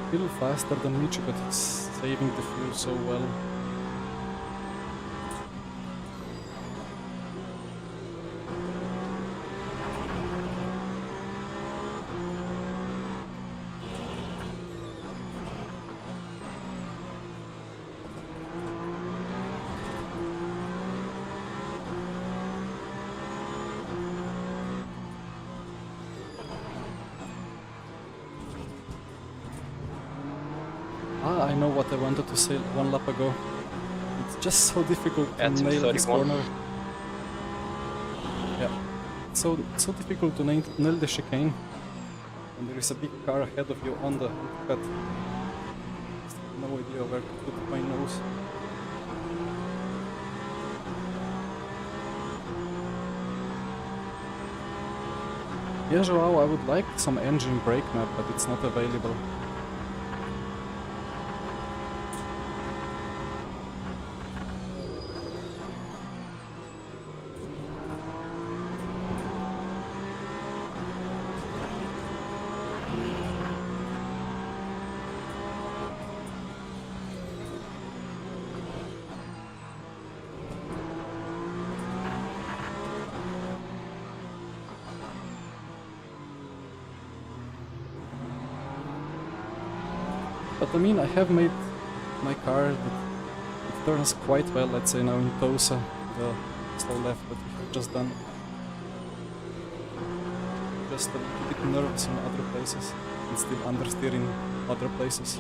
Speaker 1: Still faster than Michi, but it's saving the fuel so well. I know what I wanted to say one lap ago. It's just so difficult to
Speaker 2: At
Speaker 1: nail this
Speaker 2: 31.
Speaker 1: corner. Yeah, it's so difficult to nail the chicane when there is a big car ahead of you on the cut. No idea where to put my nose. Yeah, Joao, I would like some engine brake map, but it's not available. But I mean, I have made my car that it turns quite well, let's say now in Tosa, the slow left, but we have just done just a little bit nervous in other places and still understeer in other places.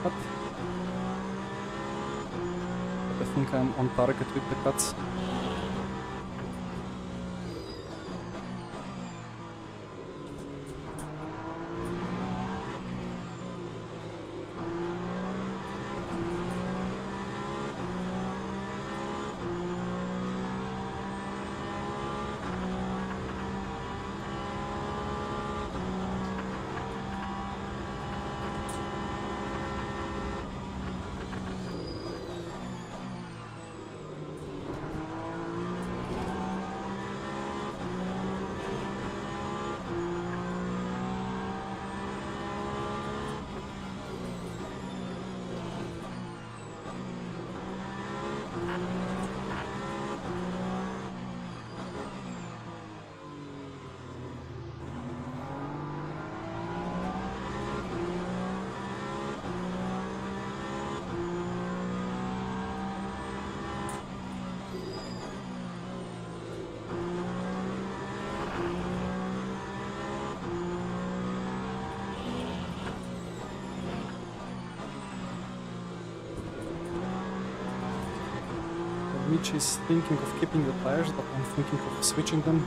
Speaker 1: But I think I'm on target with the cuts. Mitch is thinking of keeping the tires, but I'm thinking of switching them.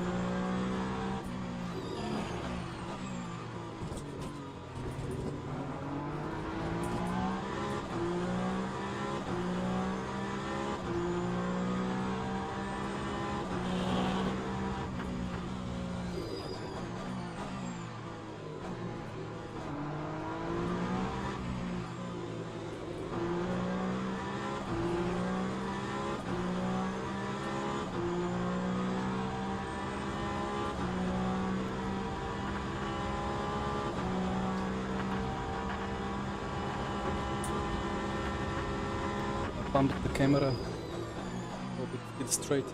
Speaker 1: Bumped the camera, hope it gets straight.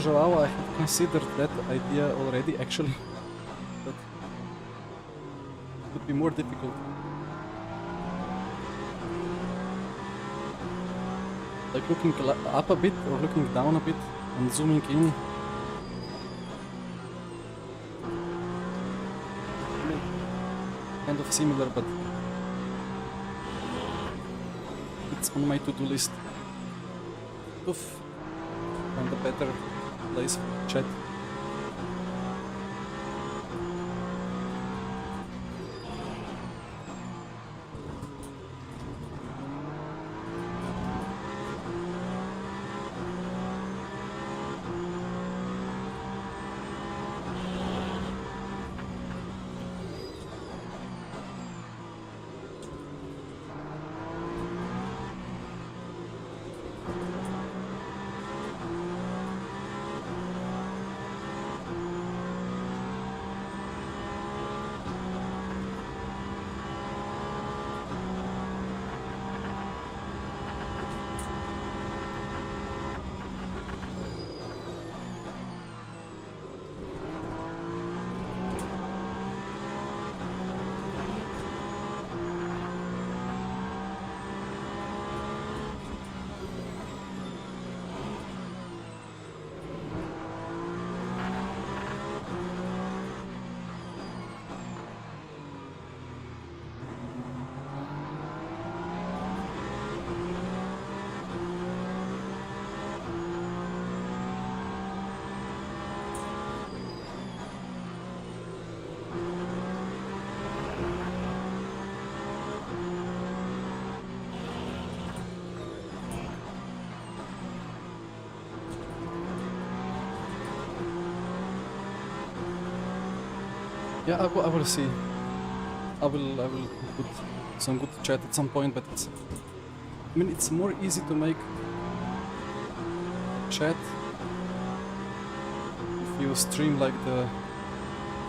Speaker 1: Joao, I have considered that idea already actually, but it would be more difficult. Like looking up a bit or looking down a bit and zooming in. Kind of similar, but it's on my to-do list. Oof. Find a better place for chat. Yeah, I will see. I will put some good chat at some point, but I mean, it's more easy to make chat if you stream like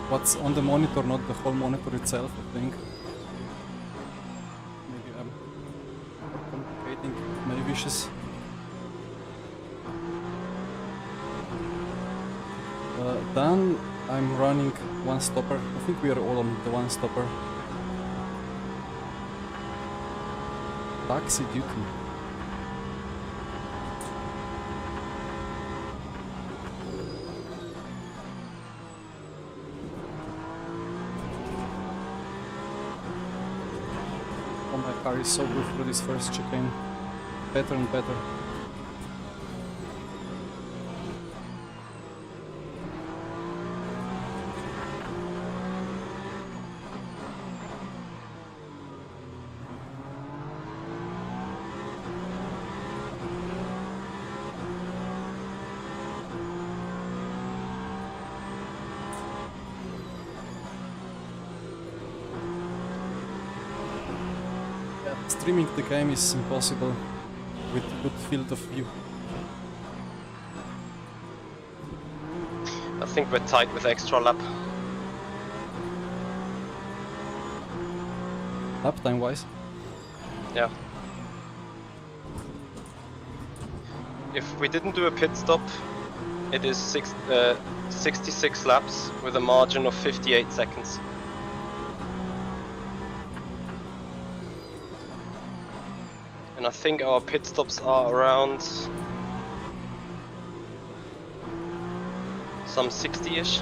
Speaker 1: what's on the monitor, not the whole monitor itself, I think. Maybe I'm complicating my wishes. Then I'm running one stopper. I think we are all on the one stopper. Taxi duty. Oh, my car is so good for this first chicane. Better and better. Streaming the game is impossible with good field of view.
Speaker 2: I think we're tight with extra lap.
Speaker 1: Lap time wise.
Speaker 2: Yeah. If we didn't do a pit stop, it is 66 laps with a margin of 58 seconds. And I think our pit stops are around some 60-ish.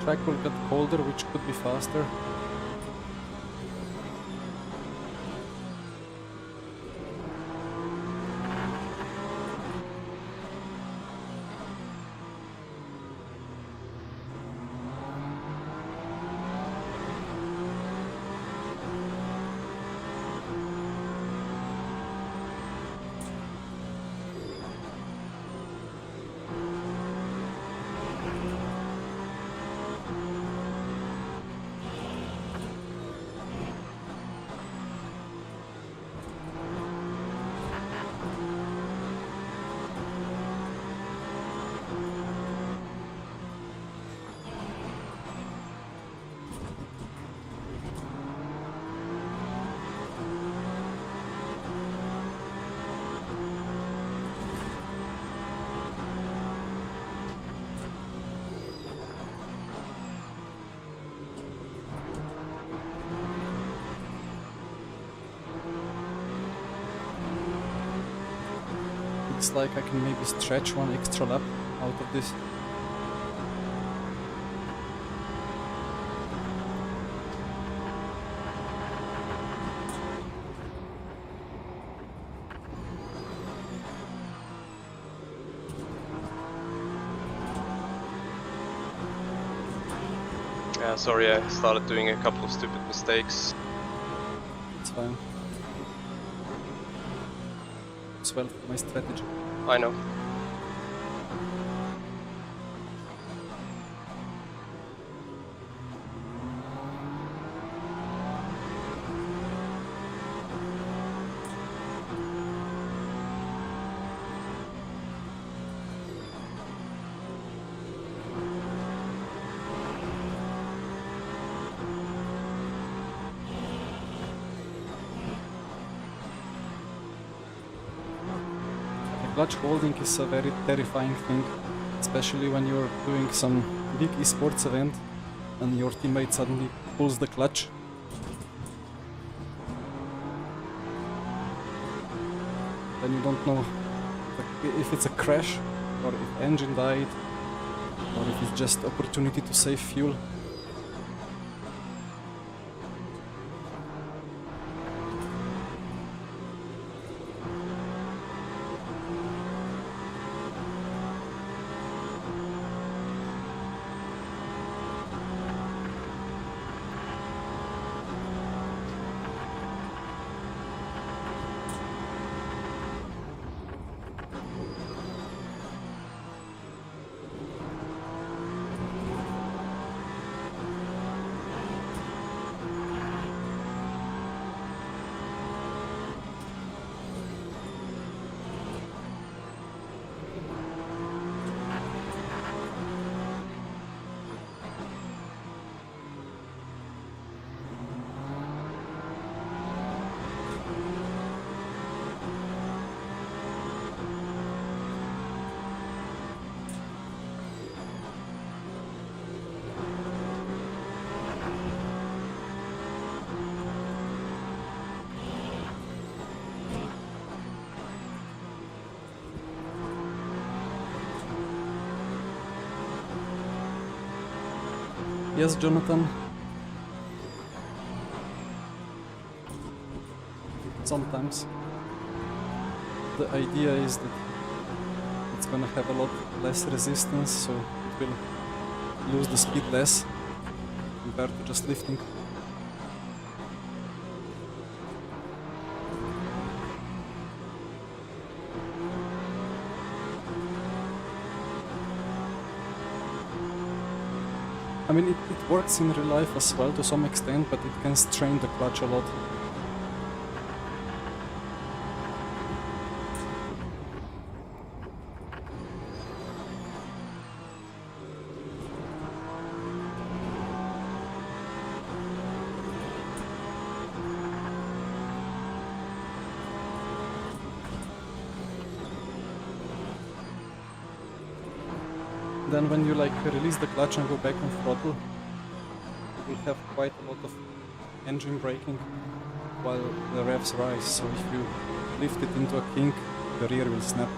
Speaker 1: Track will get colder, which could be faster. Looks like I can maybe stretch one extra lap out of this.
Speaker 2: Yeah, sorry, I started doing a couple of stupid mistakes.
Speaker 1: It's fine. It's well my strategy.
Speaker 2: I know.
Speaker 1: Clutch holding is a very terrifying thing, especially when you're doing some big esports event and your teammate suddenly pulls the clutch. Then you don't know if it's a crash, or if engine died, or if it's just opportunity to save fuel. Yes, Jonathan. Sometimes. The idea is that it's gonna have a lot less resistance, so it will lose the speed less compared to just lifting. I mean, it works in real life as well to some extent, but it can strain the clutch a lot. Then when you like release the clutch and go back on throttle, you will have quite a lot of engine braking while the revs rise, so if you lift it into a kink, the rear will snap.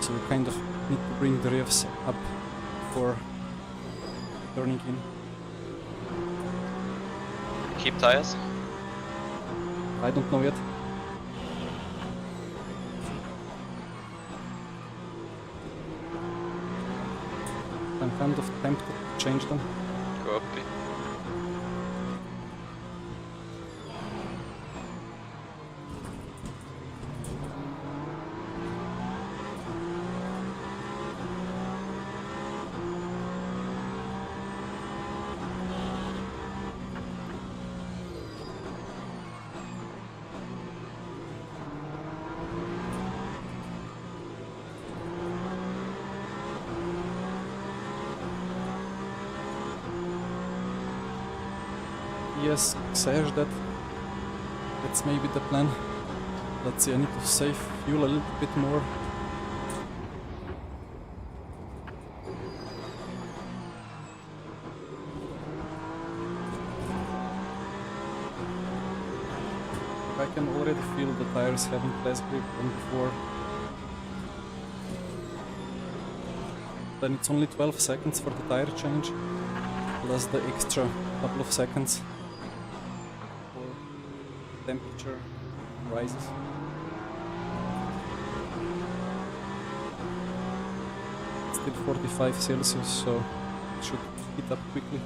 Speaker 1: So you kind of need to bring the revs up before turning in.
Speaker 2: Keep tires.
Speaker 1: I don't know yet. I'm kind of tempted to change them.
Speaker 2: Copy.
Speaker 1: Yes, Serge, that's maybe the plan. Let's see, I need to save fuel a little bit more. I can already feel the tires having less grip than before. Then it's only 12 seconds for the tire change, plus the extra couple of seconds for temperature rises. It's still 45 Celsius, so it should heat up quickly.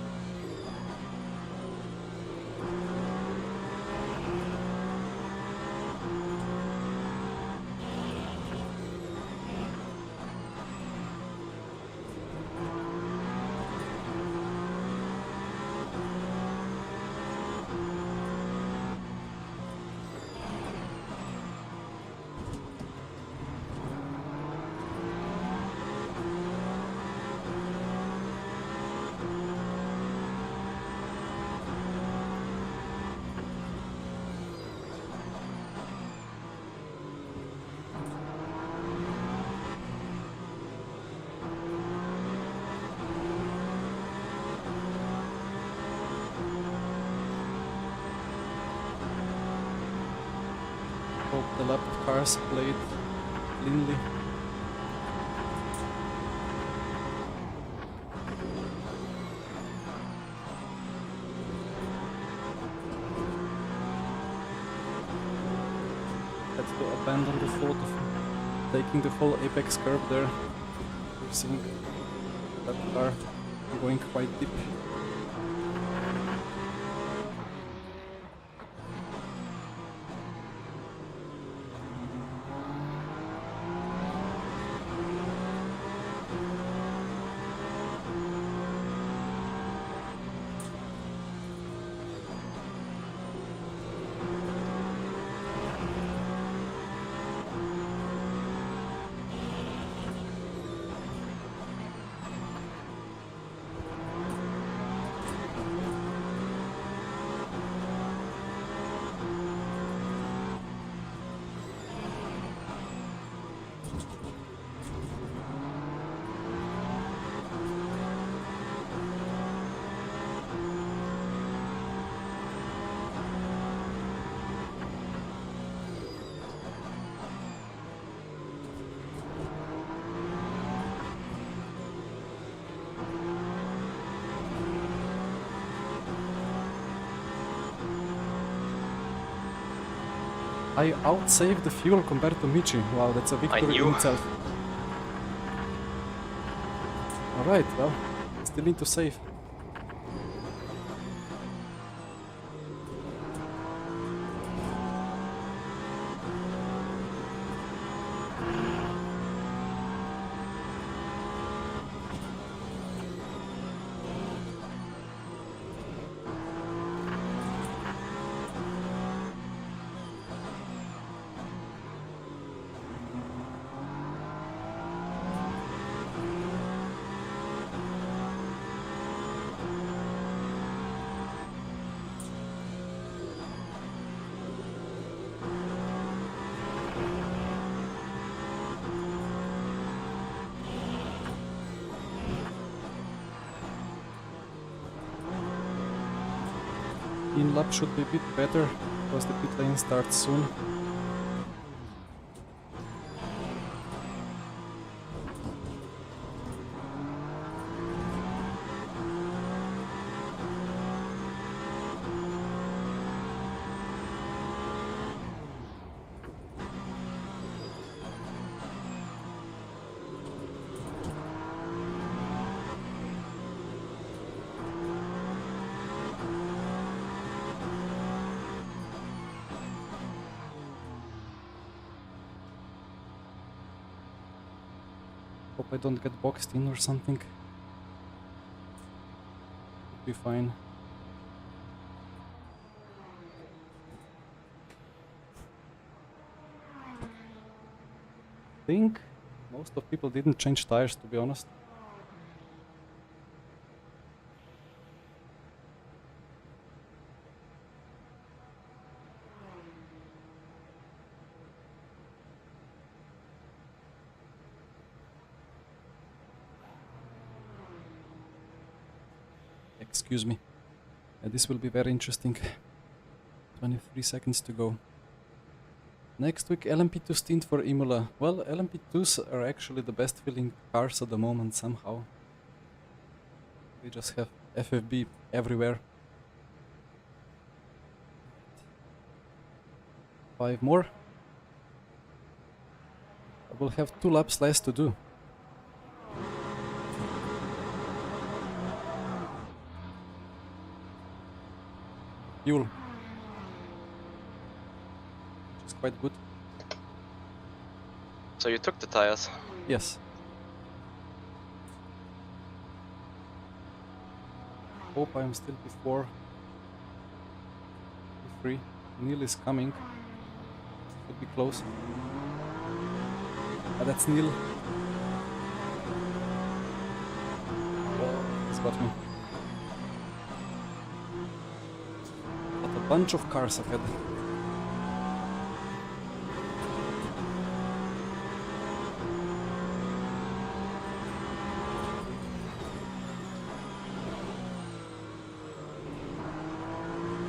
Speaker 1: Hope the lap of cars played cleanly. Had to abandon the thought of taking the whole apex curve there. We're seeing that car going quite deep. I outsaved the fuel compared to Michi. Wow, that's a victory
Speaker 2: knew.
Speaker 1: in itself. Alright, well, still need to save. In lap should be a bit better because the pit lane starts soon. Hope I don't get boxed in or something. Should be fine. I think most of people didn't change tires, to be honest. Excuse me. This will be very interesting. 23 seconds to go. Next week, LMP2 stint for Imola. Well, LMP2s are actually the best feeling cars at the moment somehow. We just have FFB everywhere. 5 more. I will have 2 laps less to do. Fuel. Which is quite good.
Speaker 2: So you took the tires?
Speaker 1: Yes. Hope I'm still before P3. Neil is coming. Could be close. Ah, that's Neil. Oh, he's got me. But a bunch of cars ahead.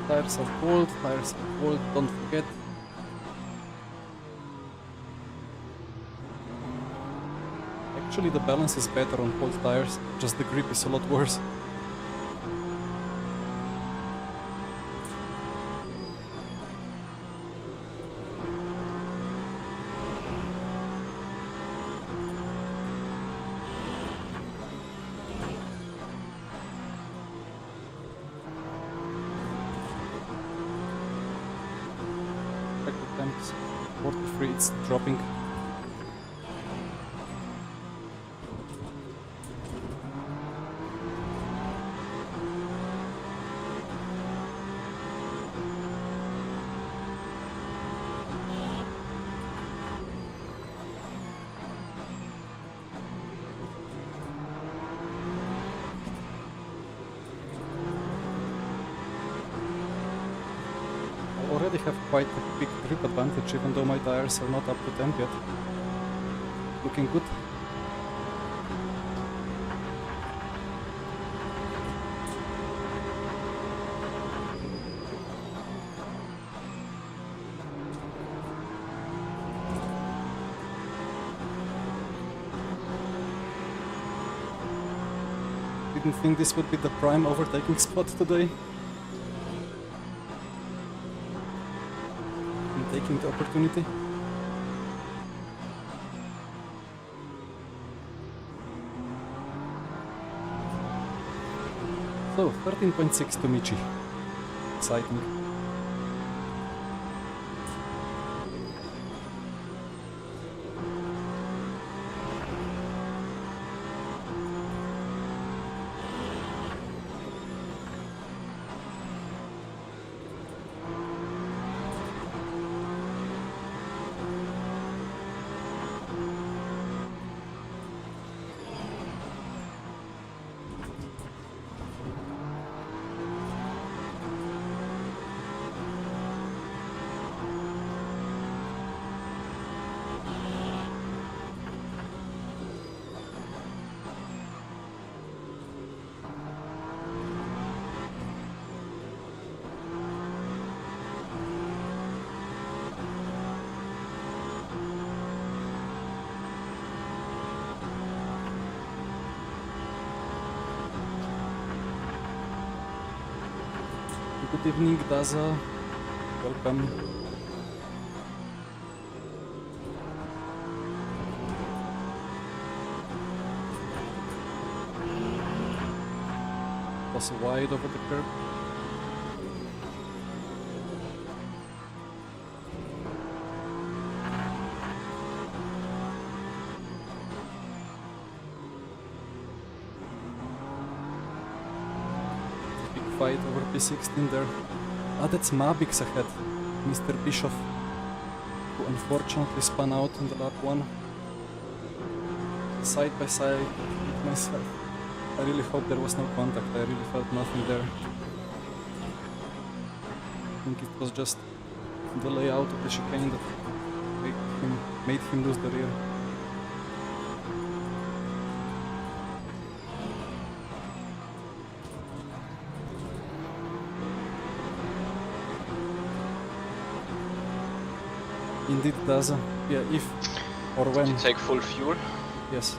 Speaker 1: Tires are cold, don't forget. Actually the balance is better on cold tires, just the grip is a lot worse. Temps 43, it's dropping. Already have quite a big grip advantage, even though my tires are not up to temp yet. Looking good. Didn't think this would be the prime overtaking spot today. taking the opportunity. So, 13.6 to Michi. Exciting. Good evening, Daza. Welcome. Was wide over the curb. Fight over P16 there. Ah, that's Mabix ahead. Mr. Bischoff, who unfortunately spun out in the lap 1. Side by side with myself. I really hope there was no contact. I really felt nothing there. I think it was just the layout of the chicane that made him lose the rear. Indeed, does. Yeah, if or when.
Speaker 2: Did you take full fuel?
Speaker 1: Yes.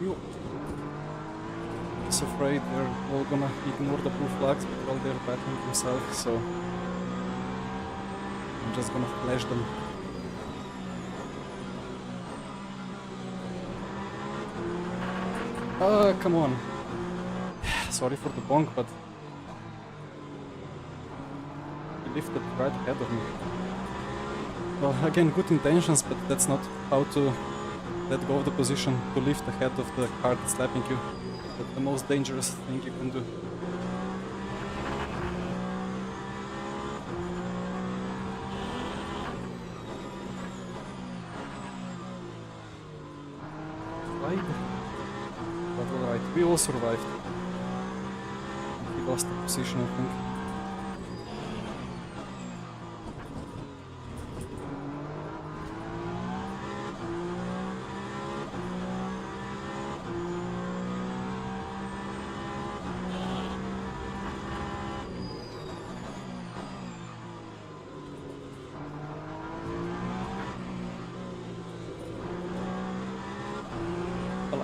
Speaker 1: You. He's afraid they're all gonna ignore the blue flags while they're battling himself, so I'm just gonna flash them. Come on. Sorry for the bonk, but he lifted right ahead of me. Well, again, good intentions, but that's not how to let go of the position, to lift ahead of the car that's slapping you. That's the most dangerous thing you can do. Right? But alright, we all survived. He lost the position, I think.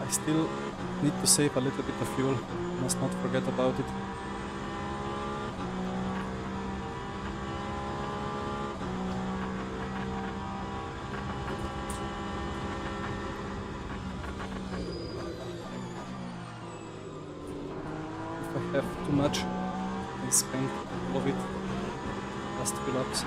Speaker 1: I still need to save a little bit of fuel, must not forget about it. If I have too much, I spend all of it last few laps.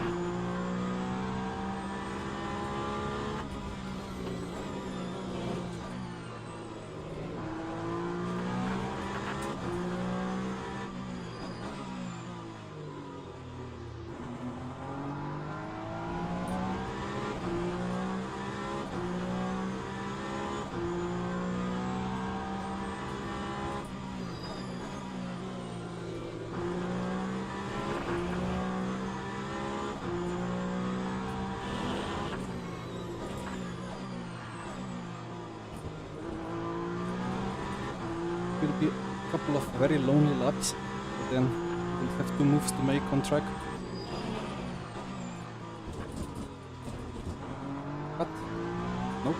Speaker 1: will be a couple of very lonely laps, but then we'll have 2 moves to make on track. But nope.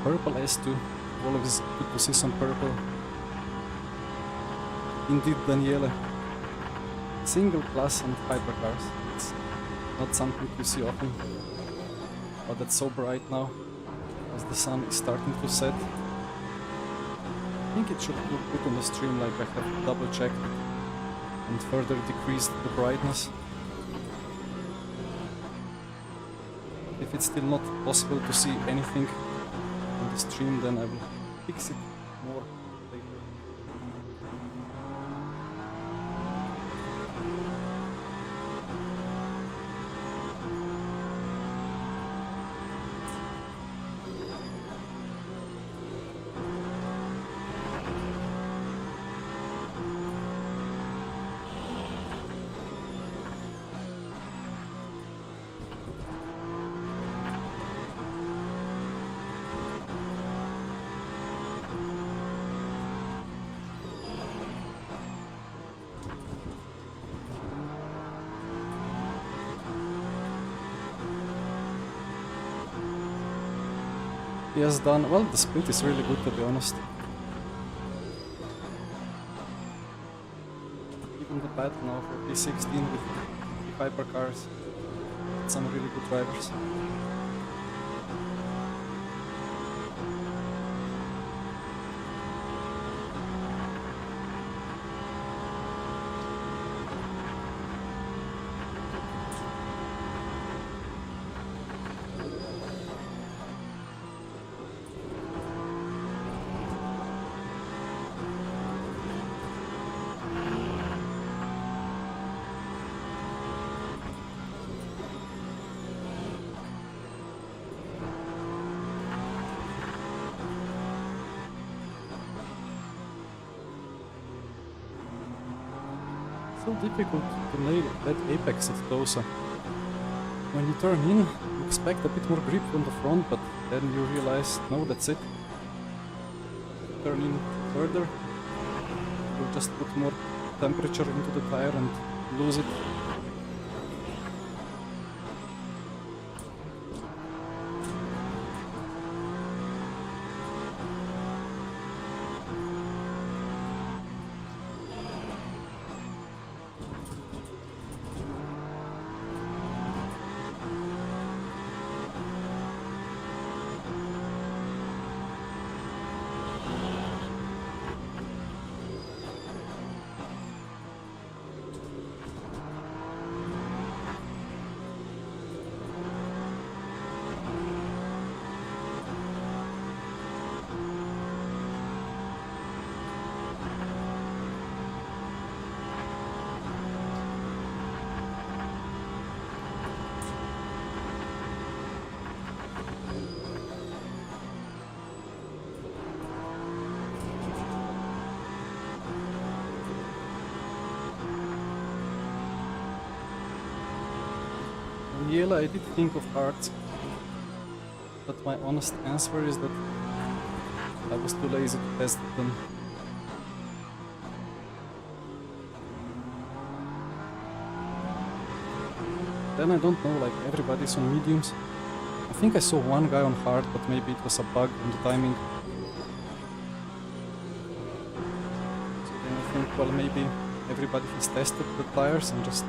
Speaker 1: Purple S2, always good to see some purple. Indeed, Daniele. Single class and hypercars. It's not something you see often, but it's so bright now as the sun is starting to set. I think it should look good on the stream, like I have double checked it and further decreased the brightness. If it's still not possible to see anything on the stream, then I will fix it more later. He has done well. The split is really good, to be honest. Even the battle now for P16 with the hypercars, some really good drivers. So difficult to nail that apex at Dosa. When you turn in, you expect a bit more grip on the front, but then you realize, no, that's it. Turn in further, you'll just put more temperature into the tire and lose it. Imola, I did think of hearts, but my honest answer is that I was too lazy to test them. Then I don't know, like everybody's on mediums. I think I saw one guy on hard, but maybe it was a bug in the timing. So then I think, well, maybe everybody has tested the tires and just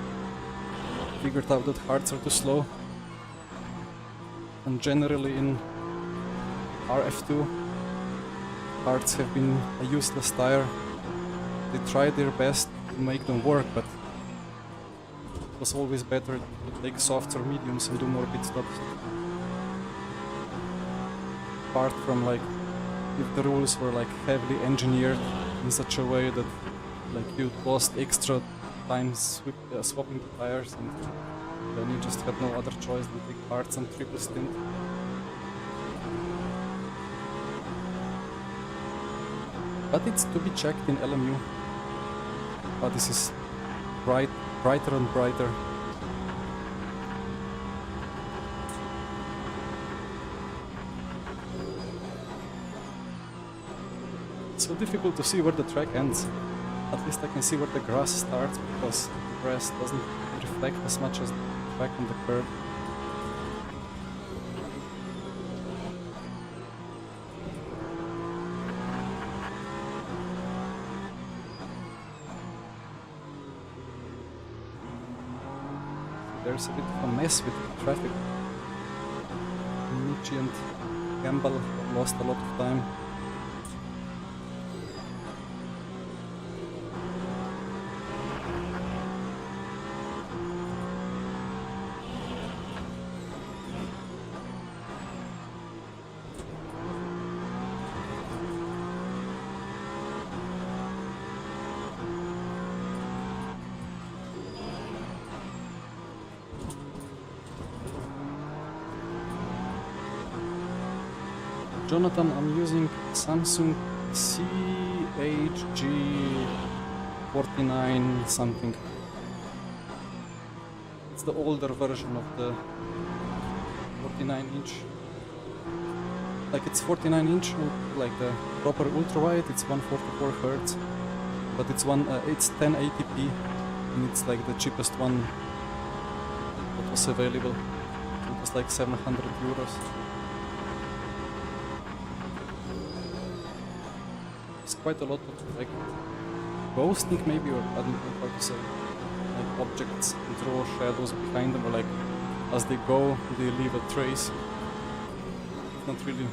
Speaker 1: figured out that hards are too slow. And generally in RF2, hards have been a useless tire. They tried their best to make them work, but it was always better to take softs or mediums and do more pit stops. Apart from, like, if the rules were like heavily engineered in such a way that like you'd lost extra time swapping the tires, and then you just had no other choice than take parts and triple stint. But it's to be checked in LMU. But this is brighter and brighter. It's so difficult to see where the track ends. At least I can see where the grass starts, because the grass doesn't reflect as much as the track on the curb. There's a bit of a mess with the traffic. Michi and Gamble lost a lot of time. Jonathan, I'm using Samsung CHG49 something. It's the older version of the 49-inch. Like it's 49-inch, like the proper ultra-wide, it's 144 Hz, but it's 1080p, and it's like the cheapest one that was available. It was like 700 euros. Quite a lot of like ghosting maybe, or I don't know how to say, like objects draw shadows behind them, or like as they go they leave a trace. It's not really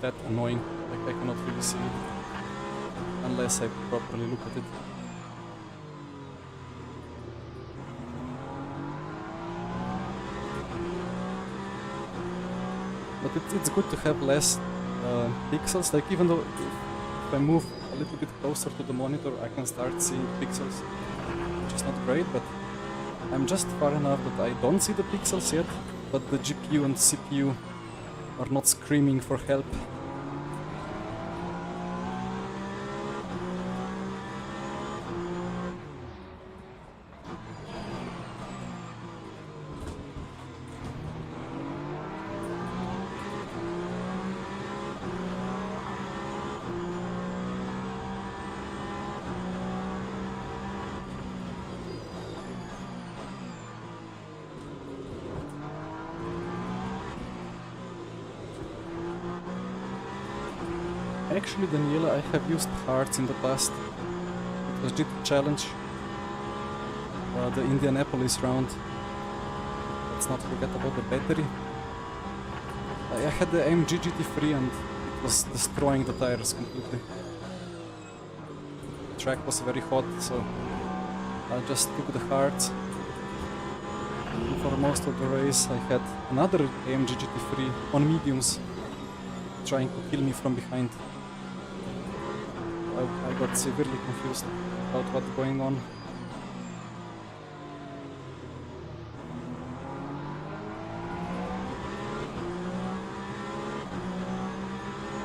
Speaker 1: that annoying, like I cannot really see it unless I properly look at it. But it's good to have less pixels, like even though if I move a little bit closer to the monitor I can start seeing pixels, which is not great, but I'm just far enough that I don't see the pixels yet, but the GPU and CPU are not screaming for help. Actually, Daniela, I have used hearts in the past. It was GT Challenge, the Indianapolis round. Let's not forget about the battery. I had the AMG GT3 and it was destroying the tires completely. The track was very hot, so I just took the hearts. And for most of the race I had another AMG GT3 on mediums, trying to kill me from behind. I got severely confused about what's going on.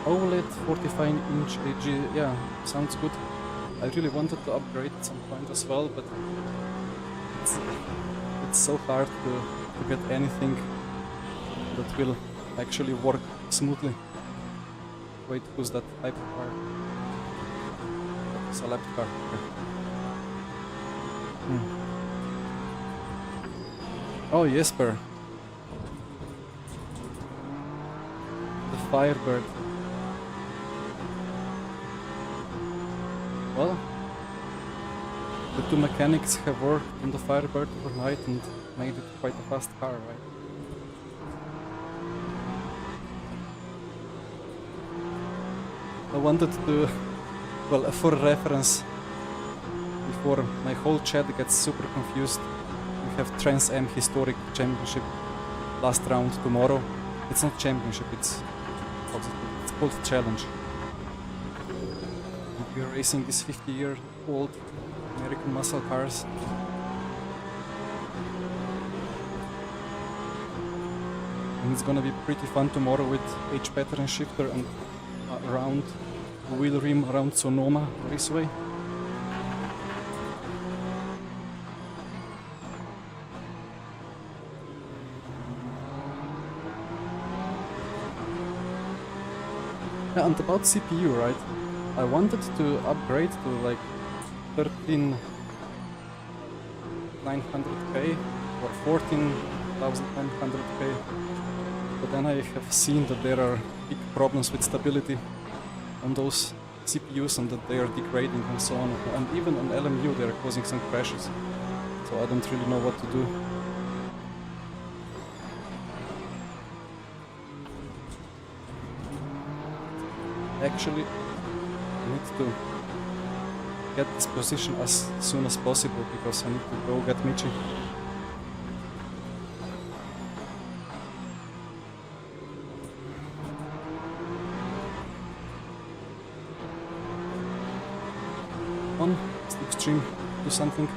Speaker 1: OLED 45-inch AG, yeah, sounds good. I really wanted to upgrade at some point as well, but it's so hard to get anything that will actually work smoothly. Wait, who's that hypercar? It's a lap car. Oh, Jesper. The Firebird. Well, the two mechanics have worked on the Firebird overnight and made it quite a fast car, right? I wanted to, well, for reference, before my whole chat gets super confused, we have Trans Am Historic Championship last round tomorrow. It's not championship, it's called Challenge. We're racing these 50-year-old American muscle cars. And it's gonna be pretty fun tomorrow with H pattern shifter and round wheel rim around Sonoma Raceway. Yeah, and about CPU, right? I wanted to upgrade to like 13900K or 14900K, but then I have seen that there are big problems with stability on those CPUs and that they are degrading and so on, and even on LMU they are causing some crashes, so I don't really know what to do. Actually, I need to get this position as soon as possible because I need to go get Michi. On slipstream, do something.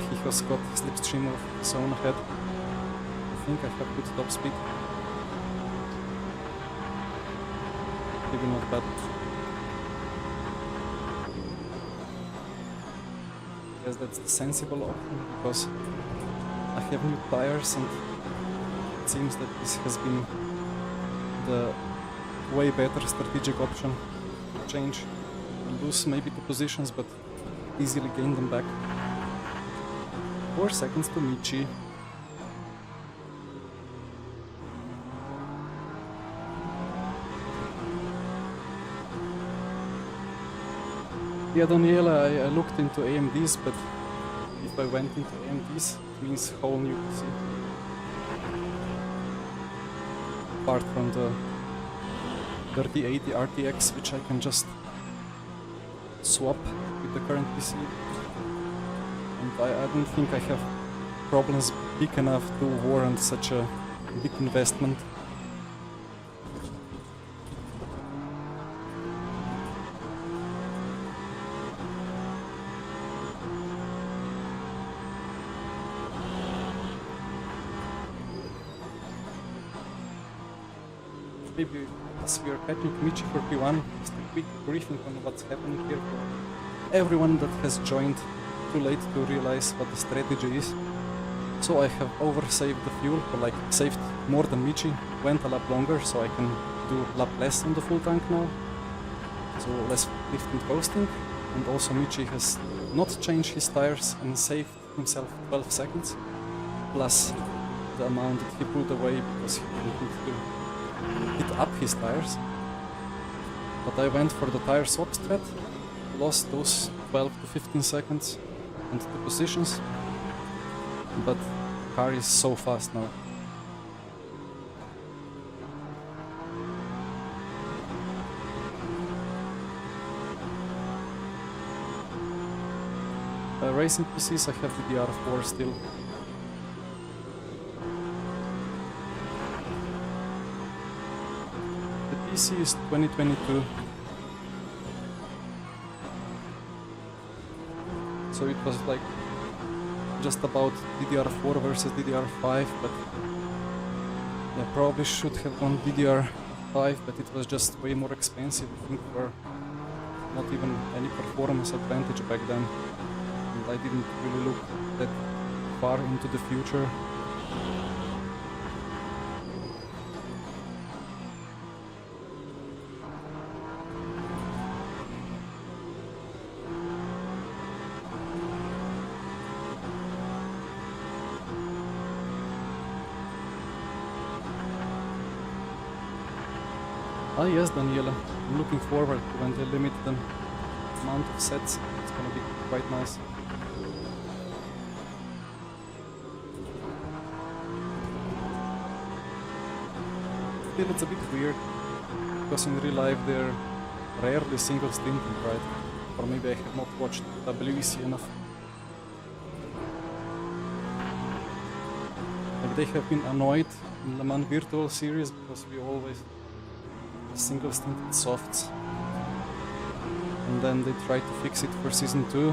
Speaker 1: He has got slipstream of his own ahead. I think I have good top speed. Maybe not bad. Yes, that's the sensible option because I have new tires and it seems that this has been the way better strategic option to change and lose maybe 2 positions but easily gain them back. 4 seconds to Michi. Yeah, Daniela, I looked into AMDs, but if I went into AMDs, it means whole new PC. Apart from the 3080 RTX, which I can just swap with the current PC. And I don't think I have problems big enough to warrant such a big investment. Maybe as we are catching Michi for P1, just a quick briefing on what's happening here for everyone that has joined too late to realize what the strategy is. So I have oversaved the fuel, or like saved more than Michi, went a lap longer so I can do a lap less on the full tank now. So less lift and coasting, and also Michi has not changed his tires and saved himself 12 seconds, plus the amount that he pulled away because he didn't need to hit up his tires. But I went for the tire swap strat, lost those 12 to 15 seconds and 2 positions, but car is so fast now. Racing PCs, I have the DR4 still. PC is 2022, so it was like just about DDR4 versus DDR5, but yeah, probably should have gone DDR5, but it was just way more expensive. I think there were not even any performance advantage back then, and I didn't really look that far into the future. Ah yes, Daniela, I'm looking forward to when they limit the amount of sets. It's gonna be quite nice. Still, it's a bit weird, because in real life they're rarely single stinted, right? Or maybe I have not watched WEC enough. Like they have been annoyed in Le Mans Virtual Series because we always single stinted softs, and then they tried to fix it for season 2,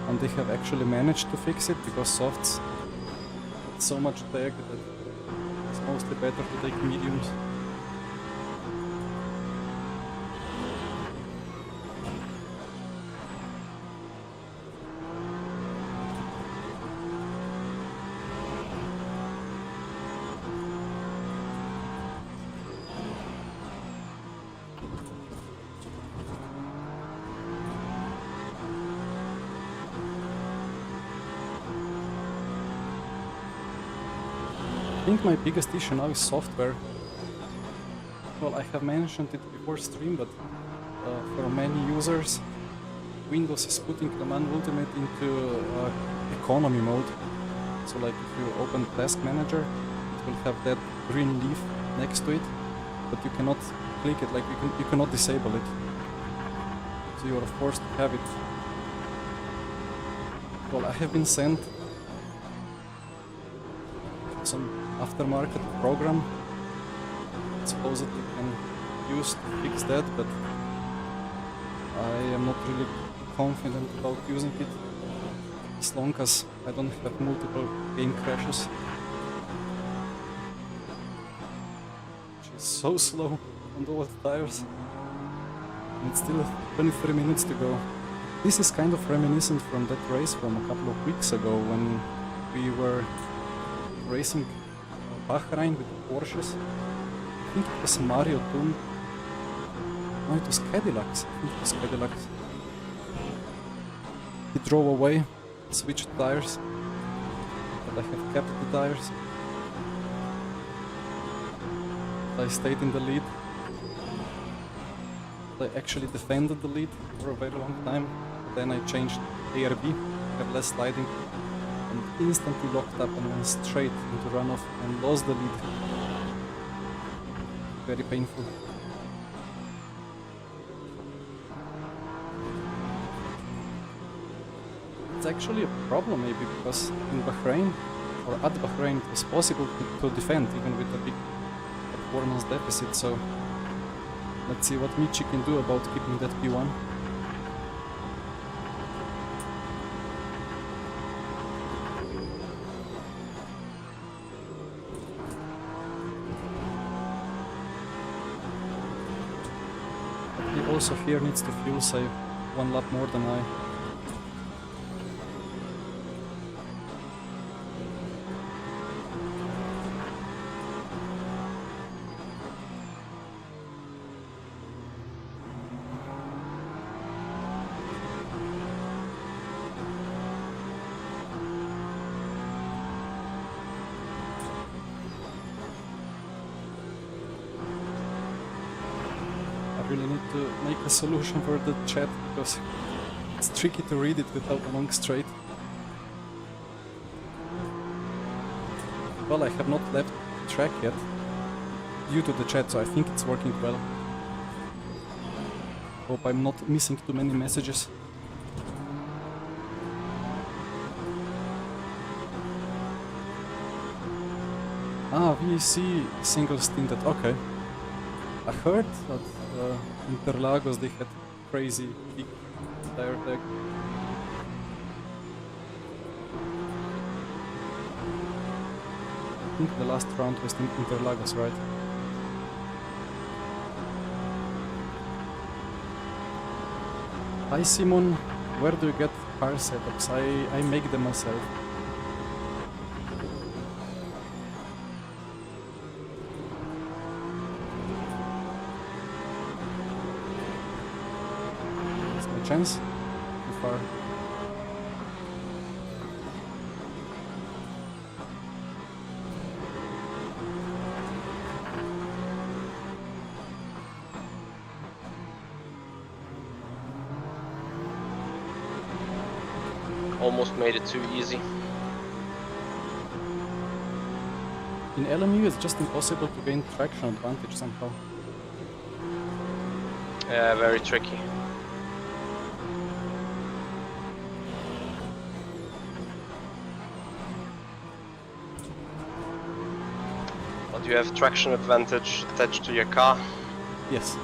Speaker 1: and they have actually managed to fix it because softs had so much drag that it's mostly better to take mediums. think my biggest issue now is software. Well, I have mentioned it before stream, but for many users, Windows is putting Le Mans Ultimate into economy mode. So like if you open Task Manager, it will have that green leaf next to it, but you cannot click it, like you cannot disable it. So you are forced to have it. Well, I have been sent some aftermarket program supposedly can use to fix that, but I am not really confident about using it as long as I don't have multiple game crashes. Which is so slow on the old tires. And it's still 23 minutes to go. This is kind of reminiscent from that race from a couple of weeks ago when we were racing Bahrain with Porsches. I think it was Mario Tune. No, it was Cadillacs. I think it was Cadillacs. He drove away, switched tires, but I have kept the tires. I stayed in the lead. I actually defended the lead for a very long time. Then I changed ARB, have less sliding, and instantly locked up and went straight into runoff and lost the lead. Very painful. It's actually a problem maybe because in Bahrain, or at Bahrain, it was possible to defend even with a big performance deficit, so let's see what Michi can do about keeping that P1. He also here needs to fuel save one lap more than I. Really need to make a solution for the chat because it's tricky to read it without a long straight. Well, I have not left the track yet due to the chat, so I think it's working well. Hope I'm not missing too many messages. Ah, VC single stinted, okay. I heard that Interlagos they had crazy big tire tag. I think the last round was in Interlagos, right? Hi Simon, where do you get car setups? I make them myself. Chance too far.
Speaker 2: Almost made it too easy.
Speaker 1: In LMU it's just impossible to gain traction advantage somehow.
Speaker 2: Yeah, very tricky. Do you have traction advantage attached to your car?
Speaker 1: Yes.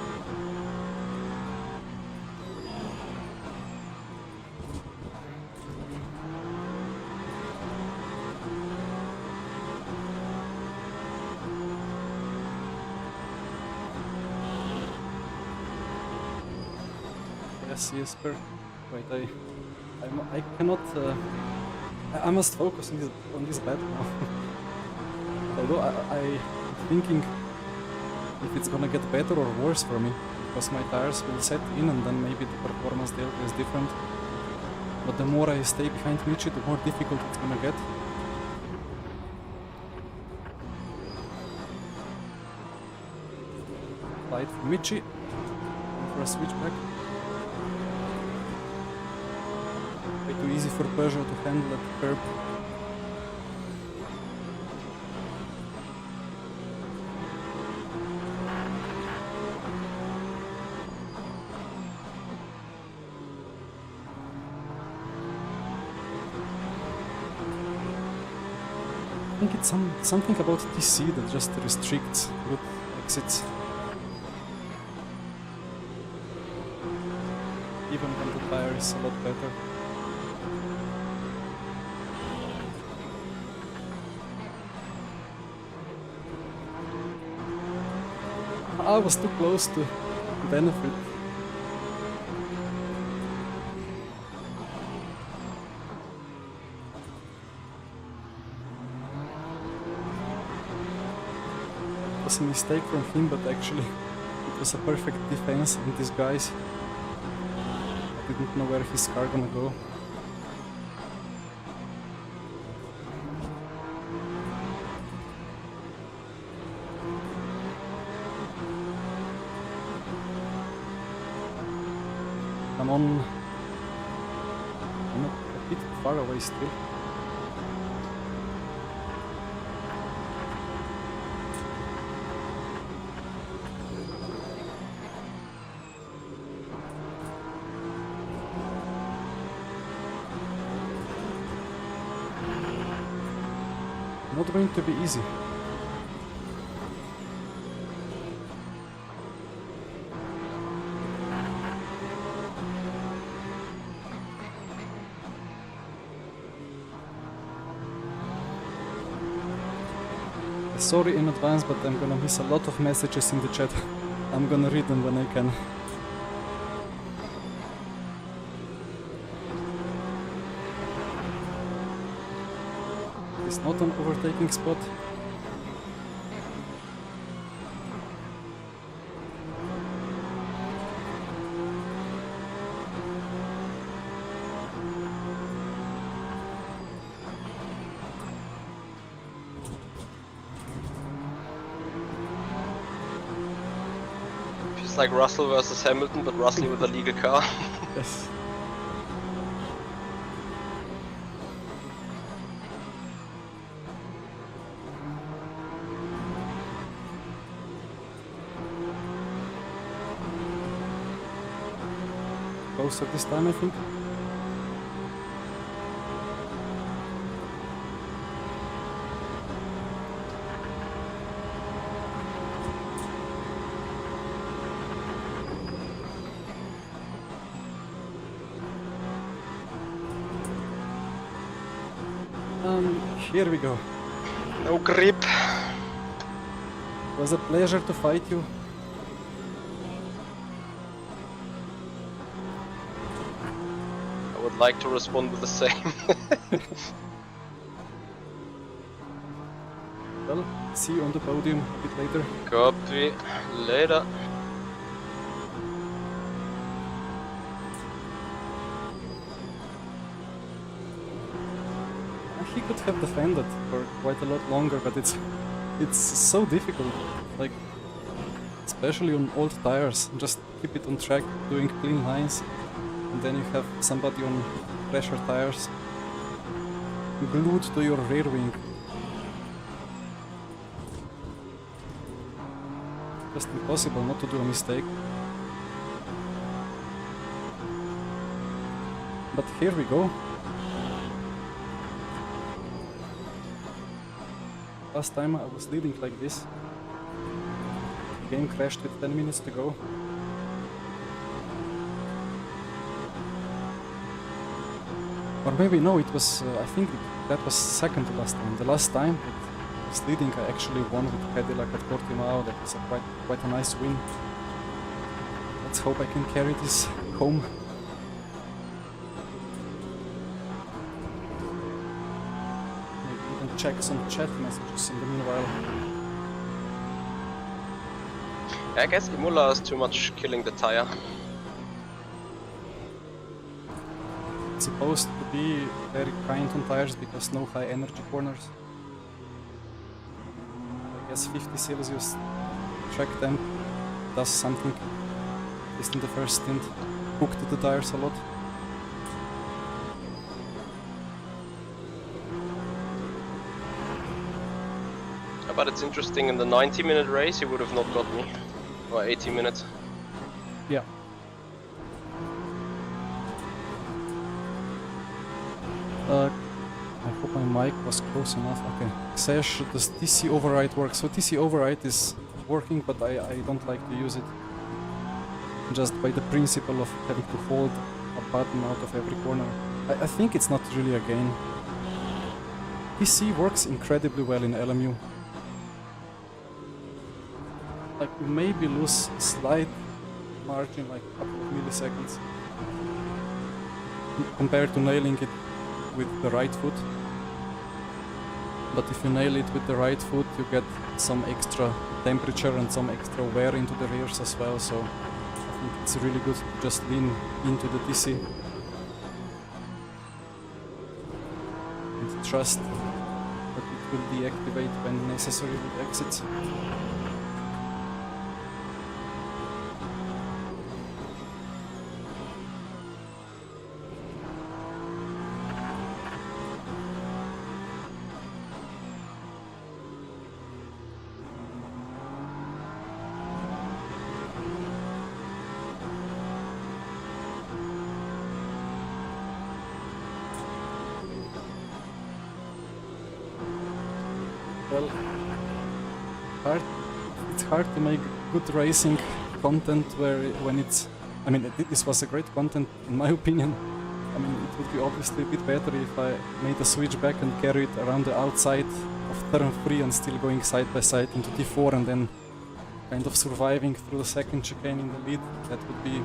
Speaker 1: Yes, Jesper. Wait, I cannot. I must focus on this battle now. Although I'm thinking if it's gonna get better or worse for me, because my tires will set in and then maybe the performance delta is different. But the more I stay behind Michi, the more difficult it's gonna get. Light for Michi. For a switchback. Way too easy for Peugeot to handle at the curb. I think it's something about TC that just restricts good exits. Even when the tire is a lot better. I was too close to benefit. It was a mistake from him, but actually it was a perfect defense in disguise. I didn't know where his car gonna go. I'm on... I'm a bit far away still. Not going to be easy. Sorry in advance, but I'm gonna miss a lot of messages in the chat. I'm gonna read them when I can. It's not an overtaking spot.
Speaker 2: It's like Russell versus Hamilton, but Russell with a legal car.
Speaker 1: Yes. Closer this time, I think. Here we go.
Speaker 2: No grip.
Speaker 1: It was a pleasure to fight you.
Speaker 2: I would like to respond with the same.
Speaker 1: Well, see you on the podium a bit later.
Speaker 2: Copy. Later.
Speaker 1: He could have defended for quite a lot longer, but it's so difficult. Like, especially on old tires, just keep it on track, doing clean lines, and then you have somebody on pressure tires glued to your rear wing. Just impossible not to do a mistake. But here we go. Last time I was leading like this. The game crashed with 10 minutes to go. Or maybe no, it was, I think that was second to last time. The last time I was leading, I actually won with Cadillac at Portimao. That was quite a nice win. Let's hope I can carry this home. Check some chat messages in the meanwhile.
Speaker 2: I guess Imola is too much killing the tire.
Speaker 1: It's supposed to be very kind on tires because no high energy corners. I guess 50 Celsius track temp does something, at least in the first stint. Hooked the tires a lot.
Speaker 2: But it's interesting, in the 90-minute race, he would have not got me. Or 80 minutes.
Speaker 1: Yeah. I hope my mic was close enough. Okay. Sash, does TC override work? So TC override is working, but I don't like to use it. Just by the principle of having to hold a button out of every corner. I think it's not really a gain. TC works incredibly well in LMU. Like, you maybe lose slight margin, like a couple of milliseconds, compared to nailing it with the right foot. But if you nail it with the right foot, you get some extra temperature and some extra wear into the rears as well, so I think it's really good to just lean into the TC and trust that it will deactivate when necessary with exits. Well, it's hard to make good racing content when it's... I mean, this was a great content in my opinion. I mean, it would be obviously a bit better if I made a switch back and carried around the outside of turn 3 and still going side by side into T4 and then kind of surviving through the second chicane in the lead. That would be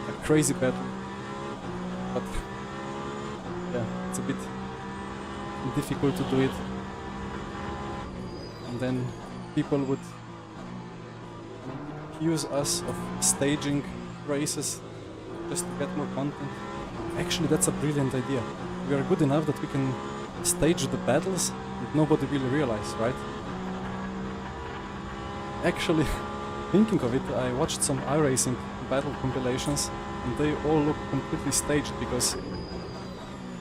Speaker 1: a crazy battle. But yeah, it's a bit difficult to do it. And then people would accuse us of staging races just to get more content. Actually, that's a brilliant idea. We are good enough that we can stage the battles and nobody will realize, right? Actually, thinking of it, I watched some iRacing battle compilations and they all look completely staged because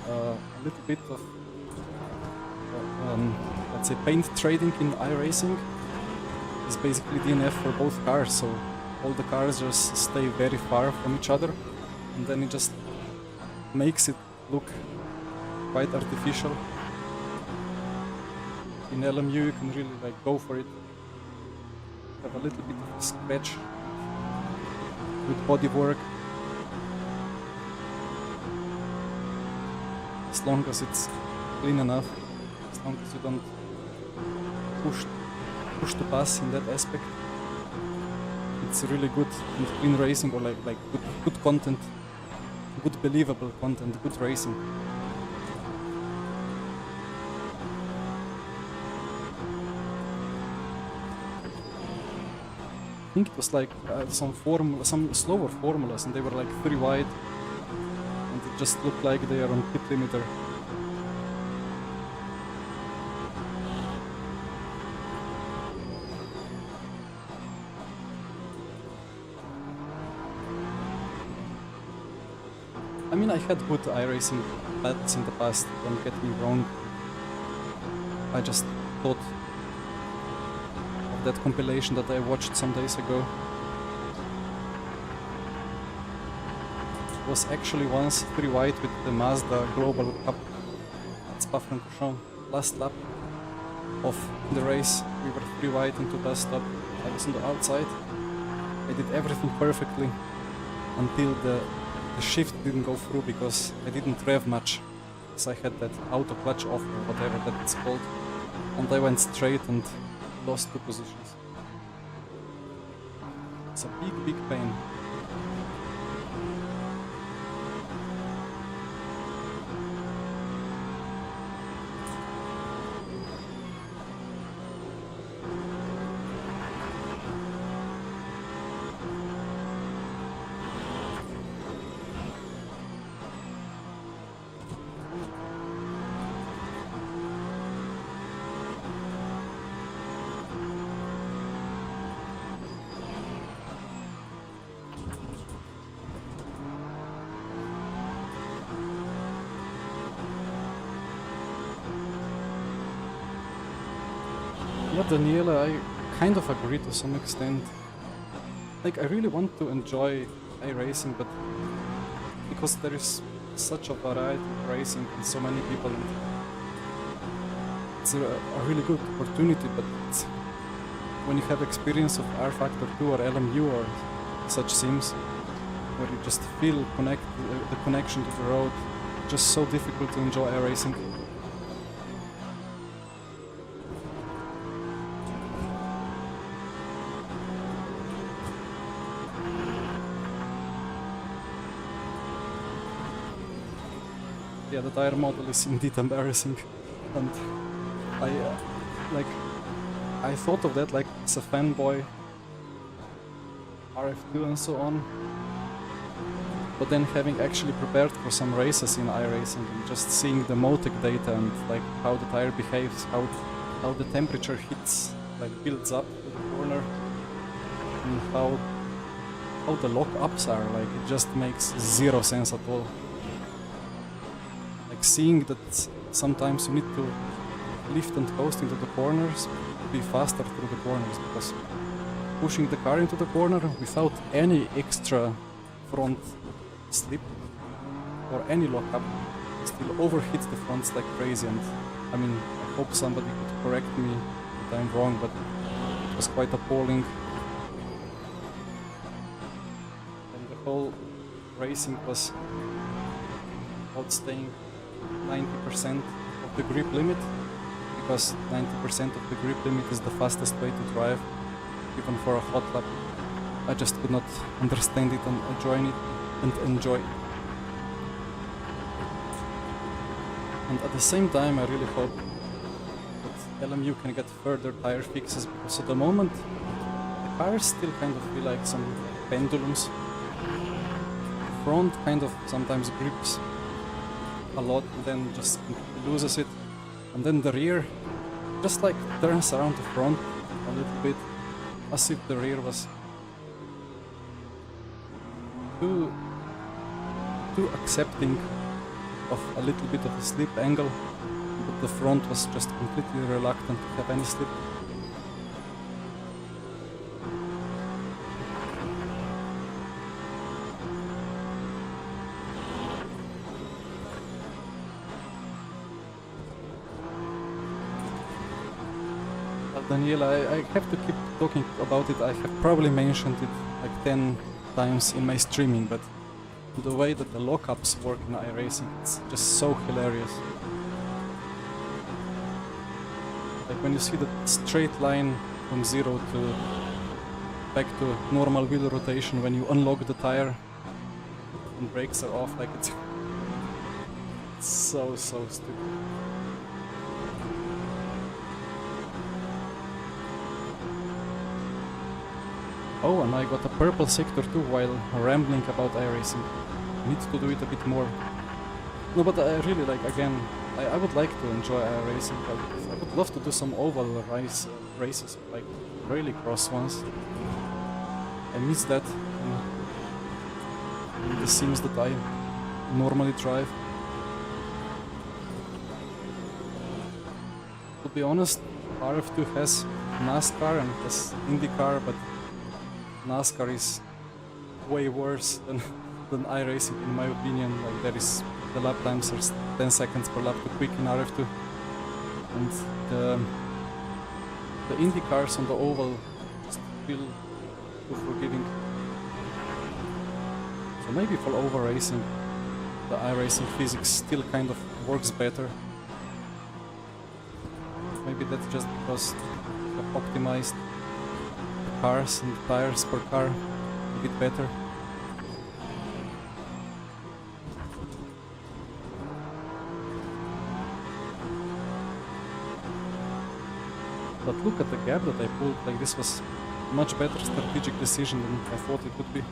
Speaker 1: a little bit of let's say paint trading in iRacing is basically DNF for both cars, so all the cars just stay very far from each other and then it just makes it look quite artificial. In LMU you can really like go for it, have a little bit of a scratch with bodywork, as long as it's clean enough, as long as you don't push the pass in that aspect. It's really good and clean racing, or like good content, good believable content, good racing. I think it was like some slower formulas, and they were like 3 wide, and it just looked like they are on pit limiter. I mean, I had good iRacing battles in the past, don't get me wrong. I just thought of that compilation that I watched some days ago. It was actually once 3 wide with the Mazda Global Cup at Spa-Francorchamps. Last lap of the race, we were 3 wide into bus stop. I was on the outside. I did everything perfectly until the shift didn't go through because I didn't rev much, so I had that auto clutch off or whatever that it's called, and I went straight and lost 2 positions. It's a big pain. Yeah, Daniela, I kind of agree to some extent. Like, I really want to enjoy iRacing, but because there is such a variety of racing and so many people, it's a really good opportunity, but when you have experience of R Factor 2 or LMU or such sims, where you just feel the connection to the road, just so difficult to enjoy iRacing. Yeah, the tire model is indeed embarrassing, and I like I thought of that like as a fanboy, RF2 and so on. But then having actually prepared for some races in iRacing and just seeing the Motec data and like how the tire behaves, how the temperature hits, like builds up to the corner, and how the lock-ups are, like it just makes zero sense at all. Like seeing that sometimes you need to lift and coast into the corners to be faster through the corners, because pushing the car into the corner without any extra front slip or any lockup still overhits the fronts like crazy. And I mean, I hope somebody could correct me that I'm wrong, but it was quite appalling. And the whole racing was about staying 90% of the grip limit, because 90% of the grip limit is the fastest way to drive, even for a hot lap. I just could not understand it and enjoy it. And at the same time, I really hope that LMU can get further tire fixes, because at the moment the cars still kind of feel like some pendulums. The front kind of sometimes grips a lot and then just loses it, and then the rear just like turns around the front a little bit, as if the rear was too accepting of a little bit of a slip angle, but the front was just completely reluctant to have any slip. Daniela, I have to keep talking about it. I have probably mentioned it like 10 times in my streaming, but the way that the lockups work in iRacing, it's just so hilarious. Like when you see the straight line from 0 to back to normal wheel rotation when you unlock the tire and brakes are off, like it's so stupid. Oh, and I got a purple sector too while rambling about iRacing. Need to do it a bit more. No, but I really like, again, I would like to enjoy iRacing. I would love to do some oval races, like rallycross ones. I miss that in the sims that I normally drive. To be honest, RF2 has NASCAR and has IndyCar, but NASCAR is way worse than iRacing in my opinion. Like the lap times are 10 seconds per lap too quick in RF2, and the Indy cars on the oval just feel too forgiving. So maybe for oval racing, the iRacing physics still kind of works better. Maybe that's just because I've optimized cars and tires per car a bit better. But look at the gap that I pulled, like this was a much better strategic decision than I thought it would be.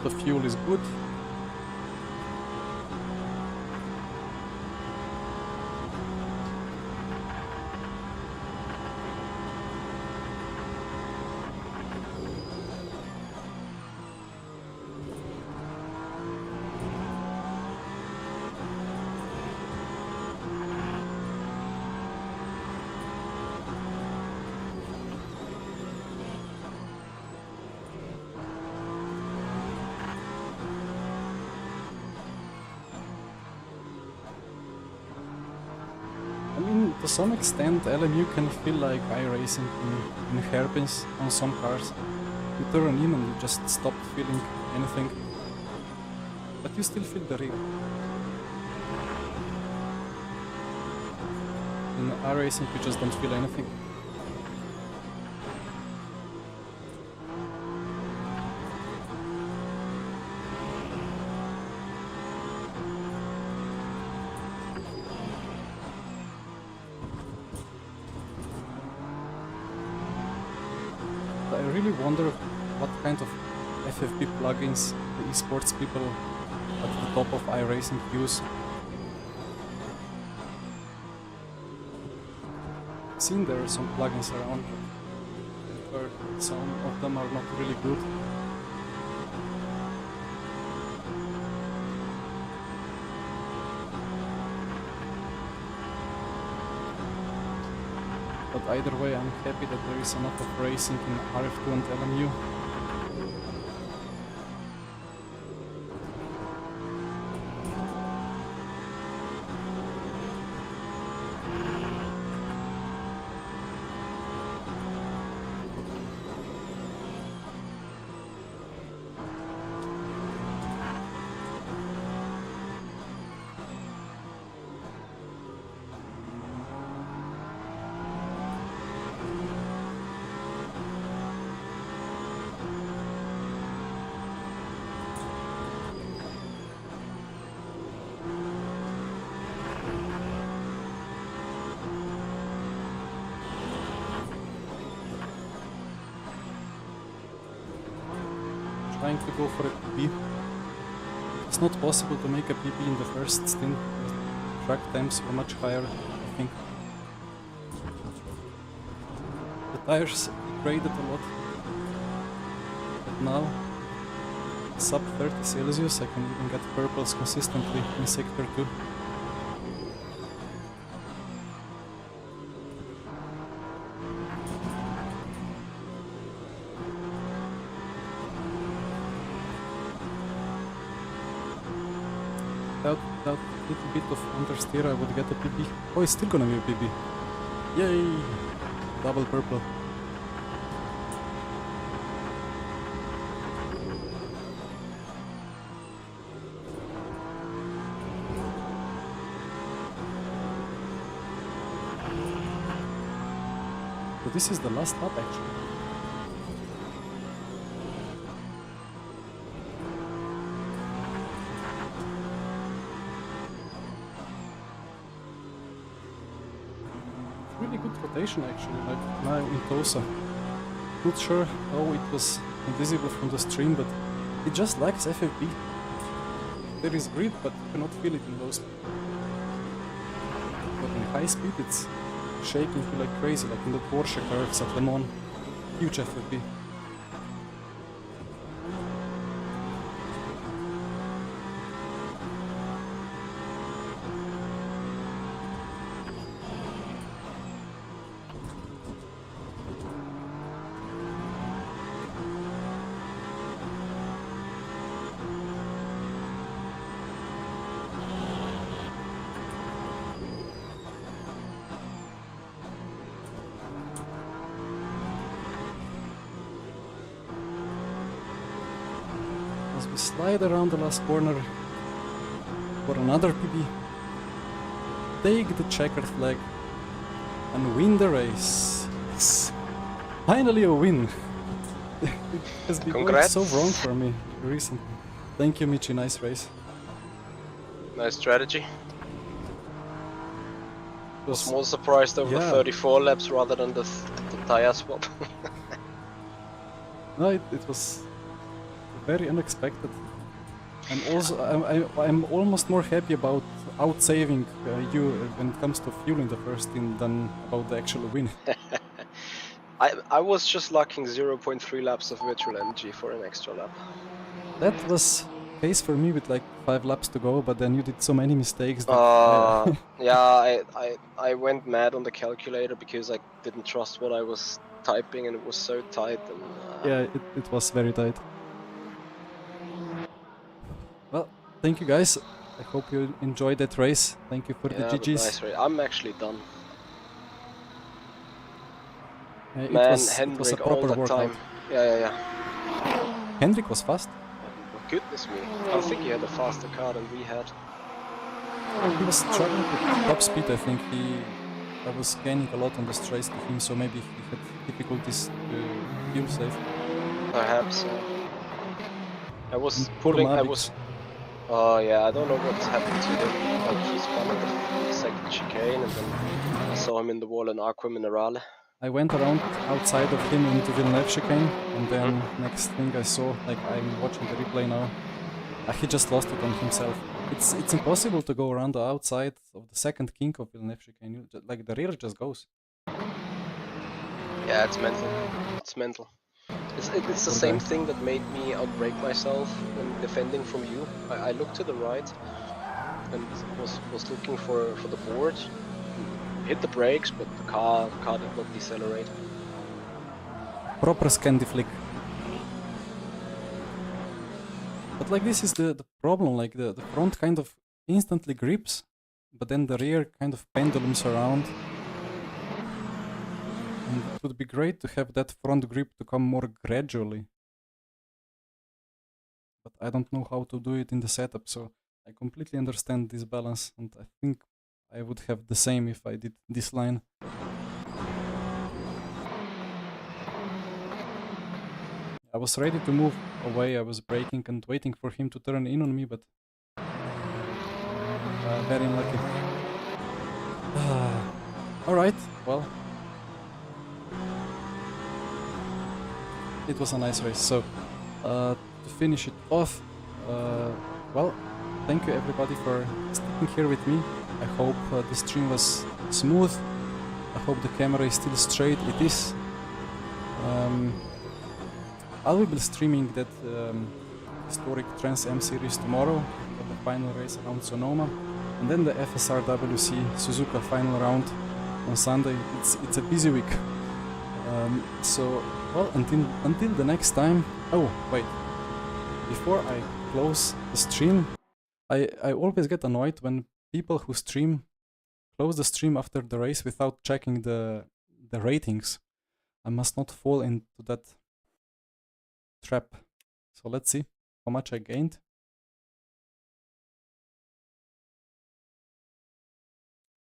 Speaker 1: The fuel is good. to some extent, LMU can feel like iRacing in hairpins on some cars. You turn in and you just stop feeling anything, but you still feel the rear. In iRacing, you just don't feel anything. I really wonder what kind of FFP plugins the esports people at the top of iRacing use. I've seen there are some plugins around, but some of them are not really good. But either way, I'm happy that there is enough of racing in RF2 and LMU. Trying to go for a PB. It's not possible to make a PB in the first stint. Track temps were much higher, I think. The tires degraded a lot. But now, sub 30 Celsius, I can even get purples consistently in Sector 2. Without a little bit of understeer, I would get a PB. Oh, it's still gonna be a PB. Yay! Double purple. But this is the last lap actually. Really good rotation actually, like now in Tosa. Not sure how it was invisible from the stream, but it just lacks FFP. There is grip, but you cannot feel it in low speed. But in high speed it's shaking you like crazy, like in the Porsche curves at Le Mans. Huge FFP. As we slide around the last corner for another PB, take the checkered flag and win the race. Yes. Finally a win! It has been going
Speaker 2: Congrats.
Speaker 1: so wrong for me recently. Thank you, Michi, nice race.
Speaker 2: Nice strategy.
Speaker 1: It was
Speaker 2: More surprised over the
Speaker 1: Yeah.
Speaker 2: 34 laps rather than the tire swap.
Speaker 1: No, it was very unexpected. And also, I'm almost more happy about outsaving you when it comes to fuel in the first stint than about the actual win.
Speaker 2: I was just lacking 0.3 laps of virtual energy for an extra lap.
Speaker 1: That was the case for me with like 5 laps to go, but then you did so many mistakes that
Speaker 2: Yeah, I went mad on the calculator because I didn't trust what I was typing and it was so tight. And,
Speaker 1: yeah, it was very tight. Well, thank you guys. I hope you enjoyed that race. Thank you for the
Speaker 2: yeah, but
Speaker 1: GGs.
Speaker 2: nice race. I'm actually done.
Speaker 1: It
Speaker 2: Man,
Speaker 1: was a
Speaker 2: Hendrik all
Speaker 1: proper
Speaker 2: the
Speaker 1: workout.
Speaker 2: time. Yeah.
Speaker 1: Hendrik was fast.
Speaker 2: Goodness me. I think he had a faster car than we had.
Speaker 1: He was struggling with top speed. I think I was gaining a lot on the straights to him, so maybe he had difficulties to feel safe.
Speaker 2: Perhaps. I was
Speaker 1: And poor
Speaker 2: pulling.
Speaker 1: Mavix.
Speaker 2: Oh yeah, I don't know what's happened to him. Like he spun in the second chicane, and then I saw him in the wall in Aqua Minerale.
Speaker 1: I went around outside of him into Villeneuve chicane, and then next thing I saw, like I'm watching the replay now, he just lost it on himself. It's impossible to go around the outside of the second kink of Villeneuve chicane. Like the rear just goes.
Speaker 2: Yeah, it's mental. It's mental. It's the same thing that made me outbrake myself when defending from you. I looked to the right and was looking for the board. Hit the brakes, but the car did not decelerate.
Speaker 1: Proper Scandi flick. But like this is the problem, like the front kind of instantly grips, but then the rear kind of pendulums around. And it would be great to have that front grip to come more gradually. But I don't know how to do it in the setup, so I completely understand this balance, and I think I would have the same if I did this line. I was ready to move away, I was braking and waiting for him to turn in on me, but very unlucky. Alright, well, it was a nice race. So to finish it off, well, thank you everybody for sticking here with me. I hope the stream was smooth. I hope the camera is still straight. It is. I will be streaming that historic Trans Am series tomorrow for the final race around Sonoma, and then the FSRWC Suzuka final round on Sunday. It's a busy week. So, well, until the next time. Oh, wait. Before I close the stream, I always get annoyed when people who stream close the stream after the race without checking the ratings. I must not fall into that trap. So let's see how much I gained.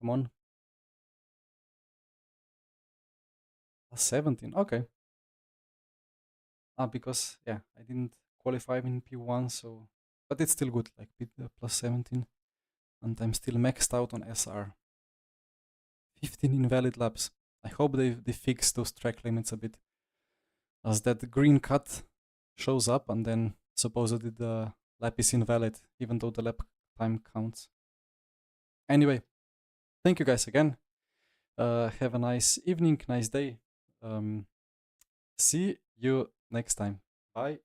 Speaker 1: Come on. +17, okay. Because, yeah, I didn't qualify in P1, so... But it's still good, like +17. And I'm still maxed out on SR. 15 invalid laps. I hope they fix those track limits a bit. As that green cut shows up and then supposedly the lap is invalid, even though the lap time counts. Anyway, thank you guys again. Have a nice evening, nice day. See you next time. Bye.